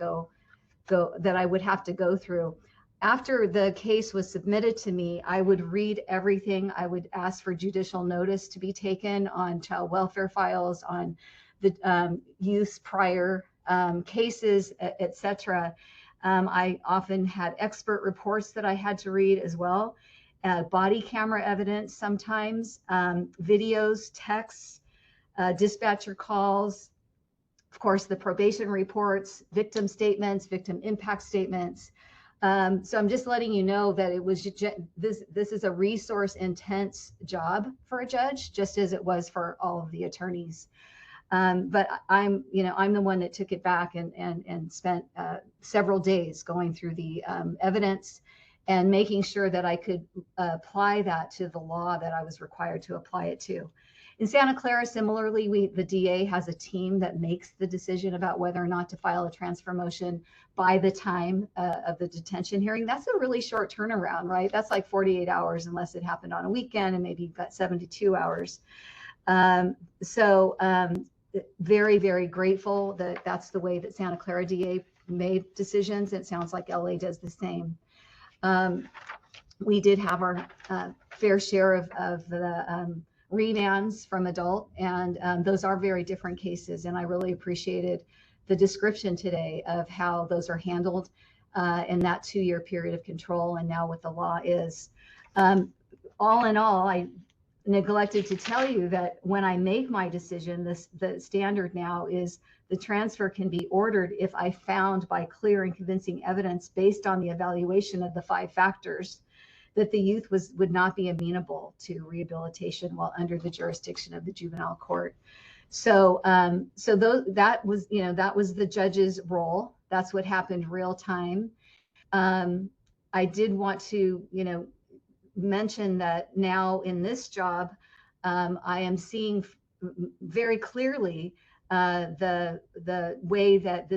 that I would have to go through. After the case was submitted to me, I would read everything. I would ask for judicial notice to be taken on child welfare files, on the youth's prior cases, etc. I often had expert reports that I had to read as well, body camera evidence sometimes, videos, texts, dispatcher calls, of course, the probation reports, victim statements, victim impact statements. So I'm just letting you know that it was this is a resource intense job for a judge, just as it was for all of the attorneys. But I'm the one that took it back and spent several days going through the evidence and making sure that I could apply that to the law that I was required to apply it to. In Santa Clara, similarly, the DA has a team that makes the decision about whether or not to file a transfer motion by the time of the detention hearing. That's a really short turnaround, right? That's like 48 hours unless it happened on a weekend, and maybe you've got 72 hours. Very, very grateful that that's the way that Santa Clara DA made decisions. It sounds like LA does the same. We did have our fair share of the remands from adult, and those are very different cases. And I really appreciated the description today of how those are handled in that 2-year period of control and now what the law is. All in all, I neglected to tell you that when I make my decision, the standard now is the transfer can be ordered if I found by clear and convincing evidence based on the evaluation of the 5 factors that the youth would not be amenable to rehabilitation while under the jurisdiction of the juvenile court. So that was the judge's role. That's what happened real time. I did want to mention that now in this job, I am seeing very clearly the way that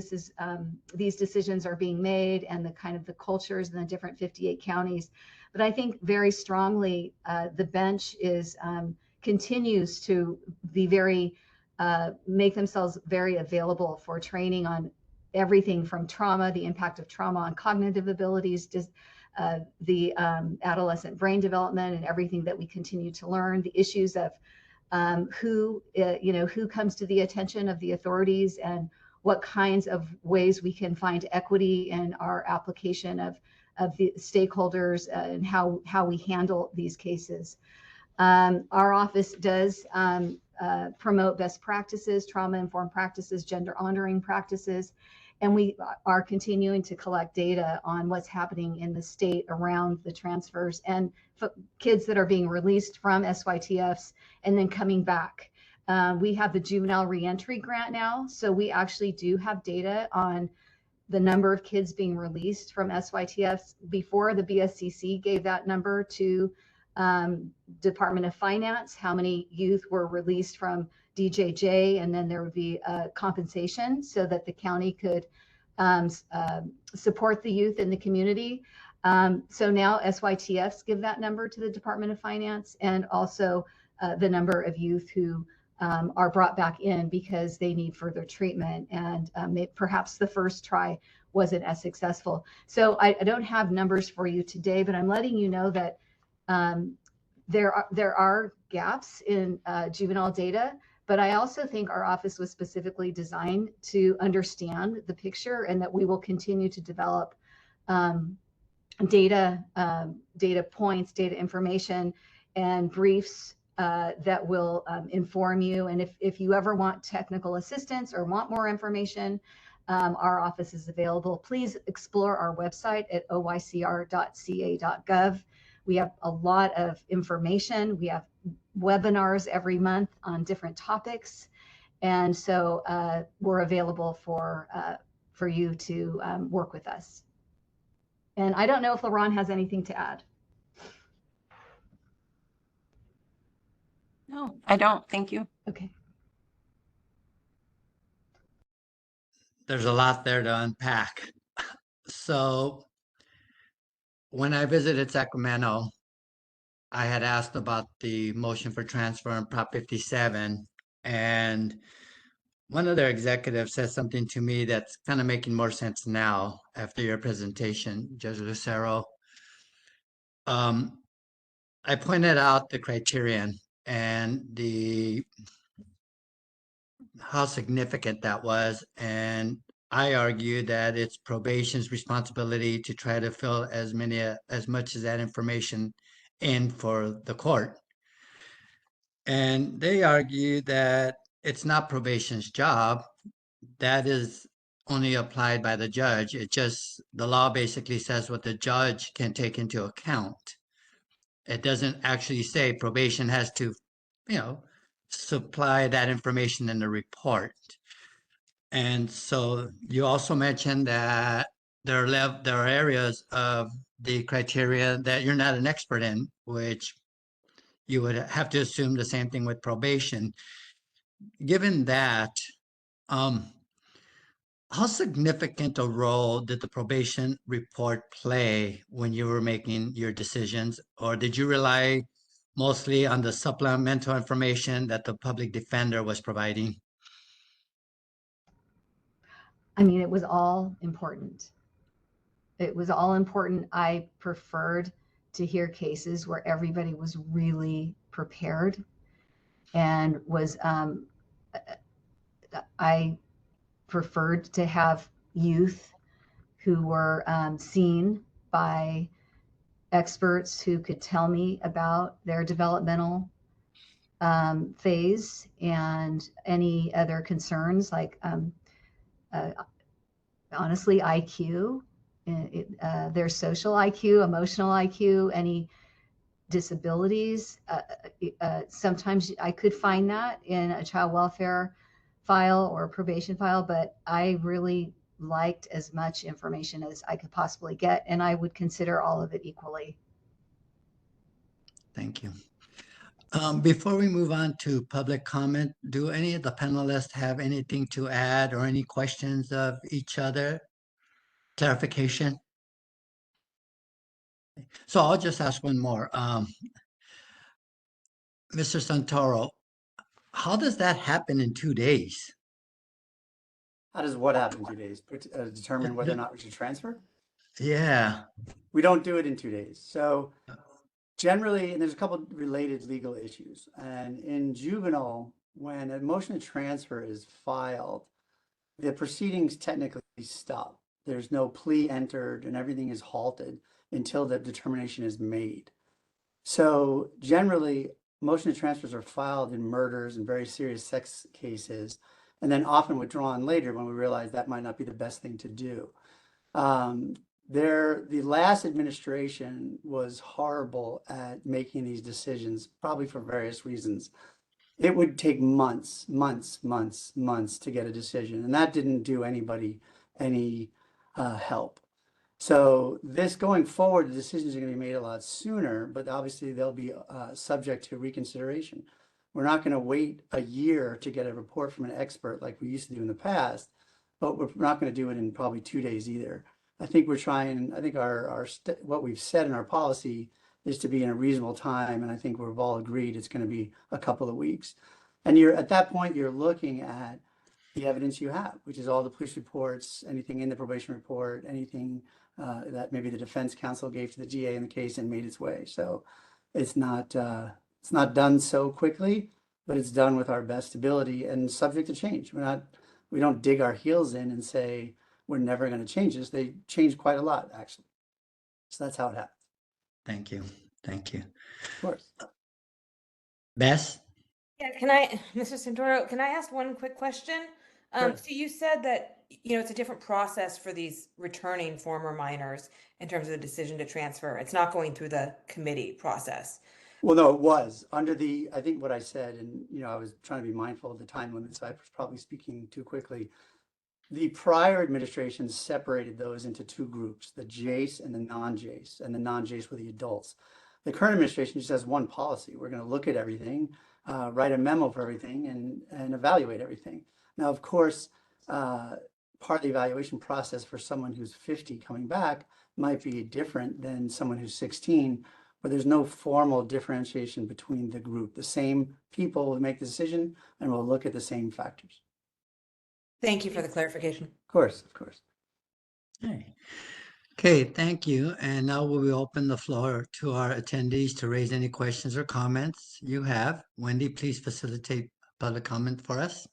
these decisions are being made and the kind of the cultures in the different 58 counties. But I think very strongly the bench continues to be make themselves very available for training on everything from trauma, the impact of trauma on cognitive abilities, just the adolescent brain development and everything that we continue to learn, the issues of who comes to the attention of the authorities and what kinds of ways we can find equity in our application of the stakeholders and how we handle these cases. Our office does promote best practices, trauma-informed practices, gender honoring practices, and we are continuing to collect data on what's happening in the state around the transfers and kids that are being released from SYTFs and then coming back. We have the Juvenile Reentry Grant now, so we actually do have data on the number of kids being released from SYTFs. Before, the BSCC gave that number to Department of Finance, how many youth were released from DJJ, and then there would be a compensation so that the county could support the youth in the community. So now SYTFs give that number to the Department of Finance, and also the number of youth who are brought back in because they need further treatment, and perhaps the first try wasn't as successful. So I don't have numbers for you today, but I'm letting you know that there are gaps in juvenile data, but I also think our office was specifically designed to understand the picture, and that we will continue to develop data points, data information, and briefs that will inform you. And if you ever want technical assistance or want more information, our office is available. Please explore our website at oycr.ca.gov. We have a lot of information. We have webinars every month on different topics. And so we're available for you to work with us. And I don't know if LaRon has anything to add. No, I don't. Thank you. Okay. There's a lot there to unpack. So when I visited Sacramento, I had asked about the motion for transfer on Prop 57, and one of their executives said something to me that's kind of making more sense now after your presentation, Judge Lucero. I pointed out the criterion and how significant that was, and I argue that it's probation's responsibility to try to fill as much of that information in for the court. And they argue that it's not probation's job. That is only applied by the judge. The law basically says what the judge can take into account. It doesn't actually say probation has to, supply that information in the report. And so you also mentioned that there are areas of the criteria that you're not an expert in, which you would have to assume the same thing with probation. Given that, how significant a role did the probation report play when you were making your decisions, or did you rely mostly on the supplemental information that the public defender was providing? I mean, it was all important. It was all important. I preferred to hear cases where everybody was really prepared and was, I preferred to have youth who were seen by experts who could tell me about their developmental phase and any other concerns, like honestly, IQ, their social IQ, emotional IQ, any disabilities. Sometimes I could find that in a child welfare file or a probation file, but I really liked as much information as I could possibly get, and I would consider all of it equally. Thank you. Before we move on to public comment, do any of the panelists have anything to add or any questions of each other? Clarification? So I'll just ask one more. Mr. Santoro, how does that happen in 2 days? How does what happen in 2 days? Determine whether or not we should transfer? Yeah. We don't do it in 2 days. So generally, and there's a couple related legal issues. And in juvenile, when a motion to transfer is filed, the proceedings technically stop. There's no plea entered and everything is halted until the determination is made. So generally, motion to transfers are filed in murders and very serious sex cases, and then often withdrawn later when we realize that might not be the best thing to do. The last administration was horrible at making these decisions, probably for various reasons. It would take months to get a decision, and that didn't do anybody any help. So this going forward, the decisions are going to be made a lot sooner, but obviously they'll be subject to reconsideration. We're not going to wait a year to get a report from an expert like we used to do in the past, but we're not going to do it in probably 2 days either. I think we're trying, I think what we've said in our policy is to be in a reasonable time, and I think we've all agreed it's going to be a couple of weeks. And at that point, you're looking at the evidence you have, which is all the police reports, anything in the probation report, anything that maybe the defense counsel gave to the DA in the case and made its way. So it's not done so quickly, but it's done with our best ability and subject to change. We don't dig our heels in and say we're never going to change this. They change quite a lot, actually. So that's how it happens. Thank you. Thank you. Of course. Bess? Yeah, Mr. Santoro, can I ask one quick question? Sure. So you said that, it's a different process for these returning former minors in terms of the decision to transfer. It's not going through the committee process. Well, no, it was under I think what I said, and I was trying to be mindful of the time limit, so I was probably speaking too quickly. The prior administration separated those into two groups, the JACE and the non-JACE, and the non-JACE were the adults. The current administration just has one policy. We're going to look at everything, write a memo for everything, and evaluate everything. Now, of course, part of the evaluation process for someone who's 50 coming back might be different than someone who's 16, but there's no formal differentiation between the group. The same people will make the decision and will look at the same factors. Thank you for the clarification. Of course, of course. Okay, thank you. And now we will open the floor to our attendees to raise any questions or comments you have. Wendy, please facilitate public comment for us.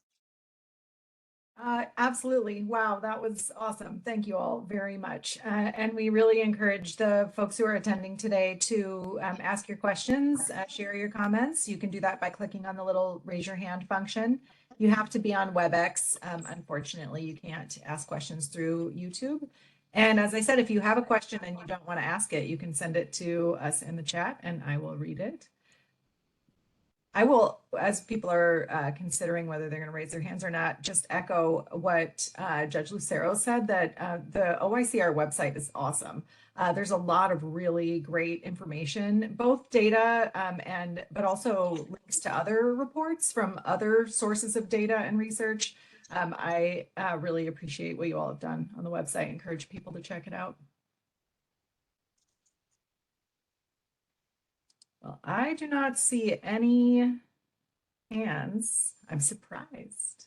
Absolutely. Wow, that was awesome. Thank you all very much. And we really encourage the folks who are attending today to ask your questions, share your comments. You can do that by clicking on the little raise your hand function. You have to be on WebEx. Unfortunately, you can't ask questions through YouTube. And as I said, if you have a question and you don't want to ask it, you can send it to us in the chat and I will read it. I will, as people are considering whether they're going to raise their hands or not, just echo what Judge Lucero said, that the OICR website is awesome. There's a lot of really great information, both data but also links to other reports from other sources of data and research. I really appreciate what you all have done on the website. I encourage people to check it out. Well, I do not see any hands. I'm surprised.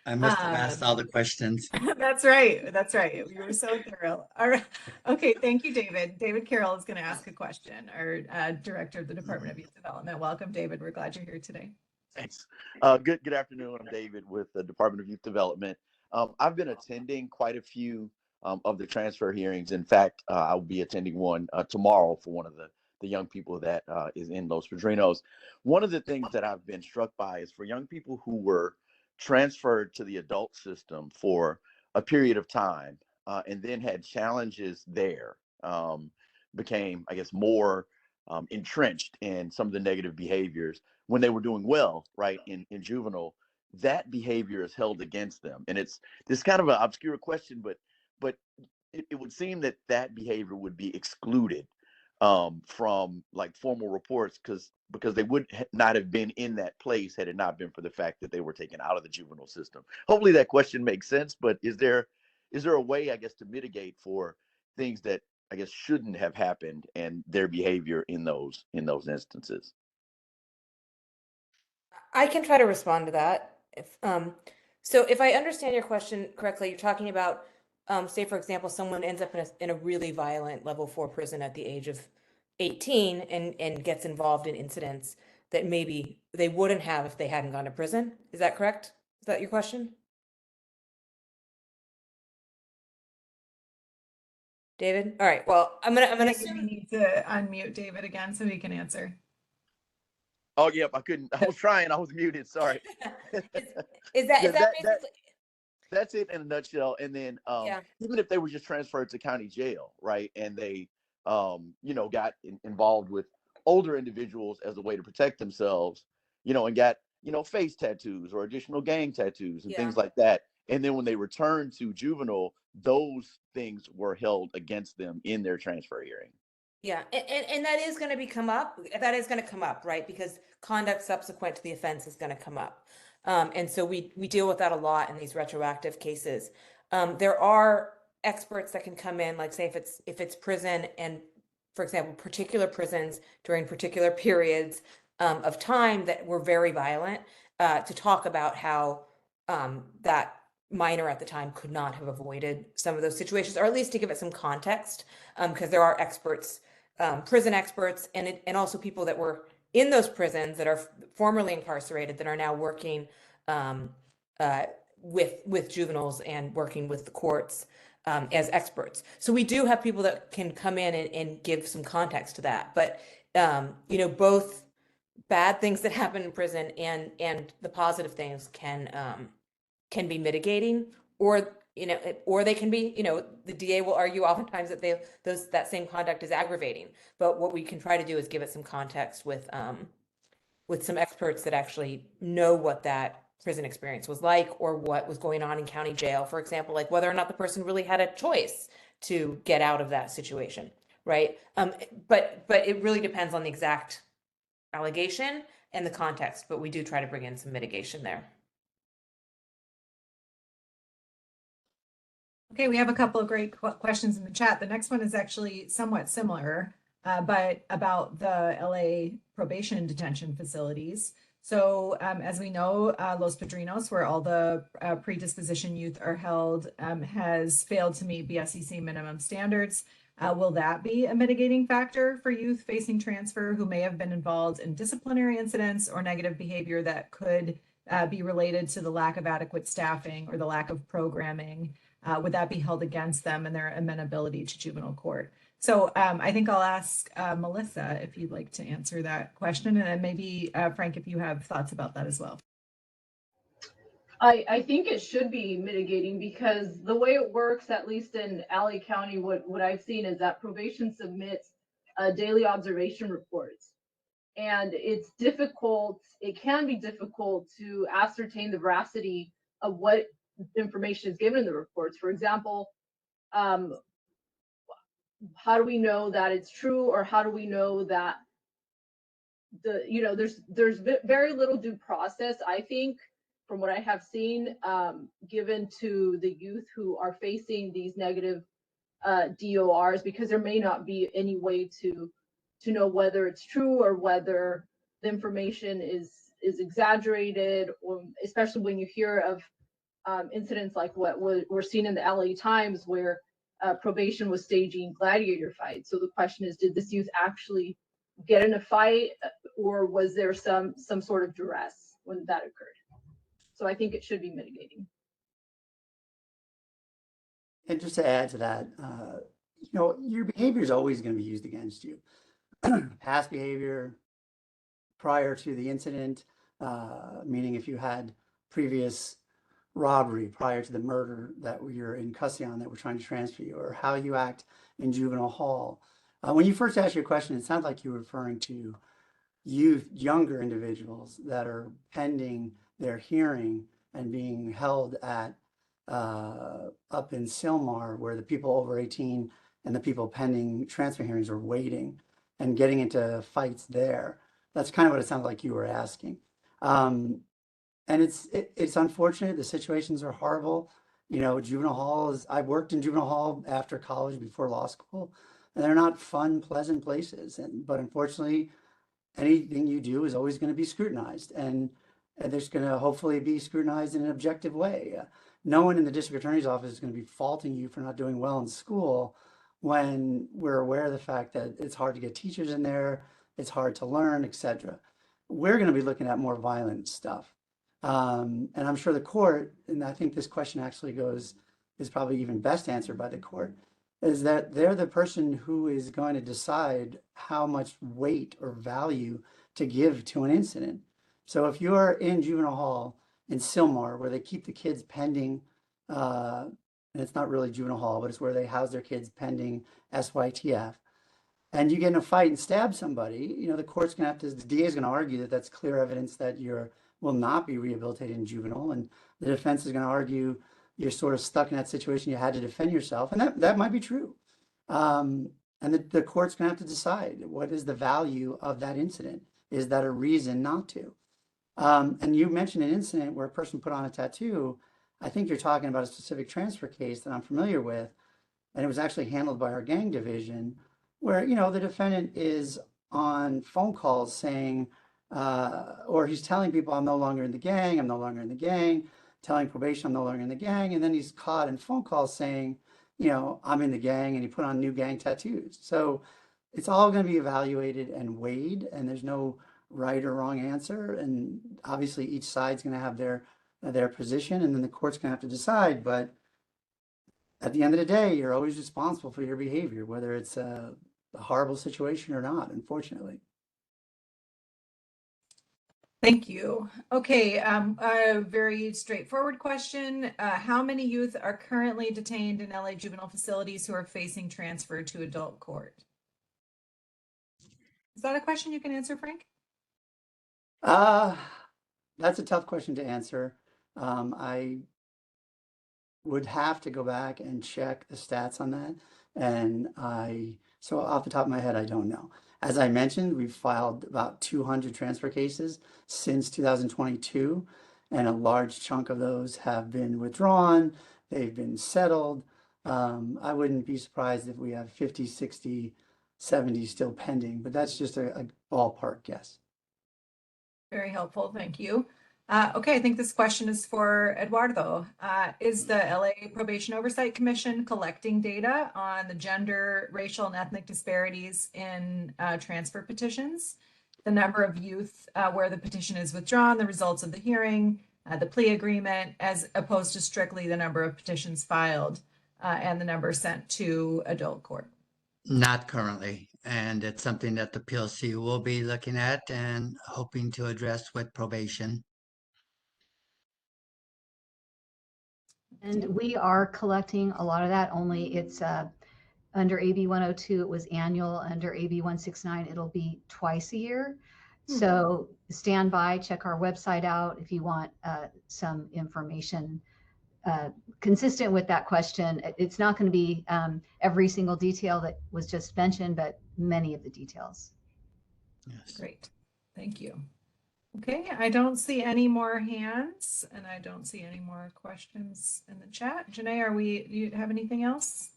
I must have asked all the questions. That's right. That's right. You were so thorough. All right. Okay. Thank you, David. David Carroll is going to ask a question, our Director of the Department of Youth Development. Welcome, David. We're glad you're here today. Thanks. Good afternoon. I'm David with the Department of Youth Development. I've been attending quite a few of the transfer hearings. In fact, I'll be attending one tomorrow for one of the young people that is in Los Padrinos. One of the things that I've been struck by is for young people who were transferred to the adult system for a period of time and then had challenges there, became, I guess, more entrenched in some of the negative behaviors when they were doing well, right, in juvenile, that behavior is held against them. And it's this kind of an obscure question, but it would seem that behavior would be excluded from like formal reports because they would not have been in that place had it not been for the fact that they were taken out of the juvenile system. Hopefully that question makes sense, but is there a way, I guess, to mitigate for things that I guess shouldn't have happened and their behavior in those instances? I can try to respond to that. So if I understand your question correctly, you're talking about, say, for example, someone ends up in a really violent level 4 prison at the age of 18 and gets involved in incidents that maybe they wouldn't have if they hadn't gone to prison. Is that correct? Is that your question? David? All right, well, I'm gonna We assume, need to unmute David again so he can answer. Oh, yep. I couldn't. I was trying. I was muted. Sorry. is, is that Yeah, basically, that's it in a nutshell. And then yeah, even if they were just transferred to county jail, right, and they got involved with older individuals as a way to protect themselves, and got face tattoos or additional gang tattoos and yeah. things like that. And then when they returned to juvenile, those things were held against them in their transfer hearing. Yeah, and that is going to come up. That is going to come up, right? Because conduct subsequent to the offense is going to come up, and so we deal with that a lot in these retroactive cases. There are experts that can come in, like say if it's prison and, for example, particular prisons during particular periods of time that were very violent, to talk about how that minor at the time could not have avoided some of those situations, or at least to give it some context, because there are experts, prison experts, and also people that were in those prisons that are formerly incarcerated that are now working uh, with juveniles and working with the courts as experts. So we do have people that can come in and give some context to that. But both bad things that happen in prison and the positive things can be mitigating, or or they can be, the DA will argue oftentimes that that same conduct is aggravating. But what we can try to do is give it some context with some experts that actually know what that prison experience was like, or what was going on in county jail, for example, like whether or not the person really had a choice to get out of that situation, right? But it really depends on the exact allegation and the context, but we do try to bring in some mitigation there. Okay, we have a couple of great questions in the chat. The next one is actually somewhat similar, but about the LA probation and detention facilities. So as we know, Los Padrinos, where all the predisposition youth are held, has failed to meet BSEC minimum standards. Will that be a mitigating factor for youth facing transfer who may have been involved in disciplinary incidents or negative behavior that could be related to the lack of adequate staffing or the lack of programming? Would that be held against them and their amenability to juvenile court? So I think I'll ask Melissa if you'd like to answer that question, and then maybe Frank, if you have thoughts about that as well. I think it should be mitigating, because the way it works, at least in LA County, what I've seen is that probation submits daily observation reports. And it's difficult, it can be difficult to ascertain the veracity of what information is given in the reports. For example, how do we know that it's true, or how do we know that there's very little due process, I think, from what I have seen, given to the youth who are facing these negative DORs, because there may not be any way to know whether it's true or whether the information is exaggerated, or especially when you hear of incidents like what we're seeing in the LA Times, where probation was staging gladiator fights. So the question is, did this youth actually get in a fight, or was there some sort of duress when that occurred? So I think it should be mitigating. And just to add to that, your behavior is always going to be used against you. Past behavior prior to the incident, meaning if you had previous robbery prior to the murder that you're in custody on that we're trying to transfer you, or how you act in juvenile hall. When you first asked your question, it sounds like you were referring to younger individuals that are pending their hearing and being held at up in Sylmar, where the people over 18 and the people pending transfer hearings are waiting and getting into fights there. That's kind of what it sounds like you were asking. And it's unfortunate. The situations are horrible. Juvenile hall I worked in juvenile hall after college, before law school, and they're not fun, pleasant places. But unfortunately, anything you do is always going to be scrutinized, and there's going to hopefully be scrutinized in an objective way. No one in the district attorney's office is going to be faulting you for not doing well in school, when we're aware of the fact that it's hard to get teachers in there, it's hard to learn, etc. We're going to be looking at more violent stuff. And I'm sure the court, and I think this question actually is probably even best answered by the court, is that they're the person who is going to decide how much weight or value to give to an incident. So if you're in juvenile hall in Sylmar, where they keep the kids pending, and it's not really juvenile hall, but it's where they house their kids pending SYTF, and you get in a fight and stab somebody, you know, the court's gonna have to, the DA is gonna argue that that's clear evidence that you're will not be rehabilitated in juvenile, and the defense is gonna argue you're sort of stuck in that situation, you had to defend yourself, and that might be true. And the court's gonna have to decide what is the value of that incident. Is that a reason not to? And you mentioned an incident where a person put on a tattoo. I think you're talking about a specific transfer case that I'm familiar with, and it was actually handled by our gang division, where, you know, the defendant is on phone calls saying, or he's telling people, I'm no longer in the gang, I'm no longer in the gang, telling probation, I'm no longer in the gang, and then he's caught in phone calls saying, you know, I'm in the gang, and he put on new gang tattoos. So it's all going to be evaluated and weighed, and there's no right or wrong answer. And obviously each side's going to have their position, and then the court's going to have to decide. But at the end of the day, you're always responsible for your behavior, whether it's a horrible situation or not, unfortunately. Thank you. Okay, a very straightforward question. How many youth are currently detained in LA juvenile facilities who are facing transfer to adult court? Is that a question you can answer, Frank? That's a tough question to answer. I would have to go back and check the stats on that. And so off the top of my head, I don't know. As I mentioned, we've filed about 200 transfer cases since 2022, and a large chunk of those have been withdrawn. They've been settled. I wouldn't be surprised if we have 50, 60, 70 still pending, but that's just a ballpark guess. Very helpful, thank you. Okay, I think this question is for Eduardo. Is the LA Probation Oversight Commission collecting data on the gender, racial, and ethnic disparities in transfer petitions? The number of youth where the petition is withdrawn, the results of the hearing, the plea agreement, as opposed to strictly the number of petitions filed and the number sent to adult court? Not currently, and it's something that the PLC will be looking at and hoping to address with probation. And we are collecting a lot of that, only it's under AB 102, it was annual. Under AB 169, it'll be twice a year. So stand by, check our website out if you want some information consistent with that question. It's not going to be every single detail that was just mentioned, but many of the details. Yes. Great, thank you. Okay, I don't see any more hands and I don't see any more questions in the chat. Janae, do you have anything else?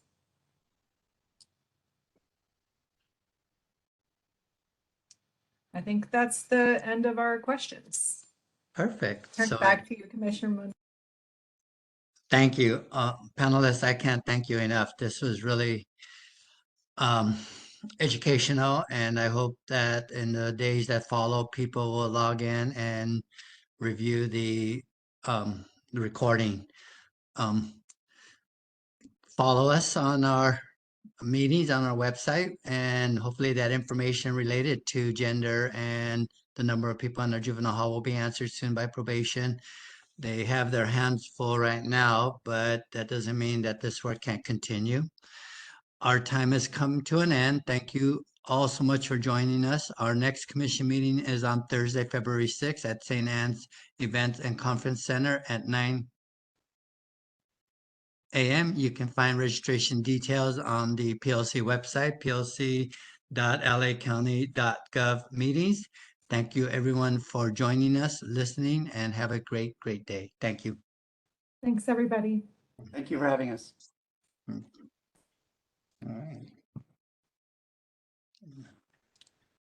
I think that's the end of our questions. Perfect. Turn it back to you, Commissioner Moon. Thank you. Panelists, I can't thank you enough. This was really educational, and I hope that in the days that follow, people will log in and review the recording. Follow us on our meetings on our website, and hopefully that information related to gender and the number of people in our juvenile hall will be answered soon by probation. They have their hands full right now, but that doesn't mean that this work can't continue. Our time has come to an end. Thank you all so much for joining us. Our next commission meeting is on Thursday, February 6th at St. Anne's Events and Conference Center at 9 a.m. You can find registration details on the PLC website, plc.lacounty.gov meetings. Thank you everyone for joining us, listening, and have a great, great day. Thank you. Thanks, everybody. Thank you for having us. All right.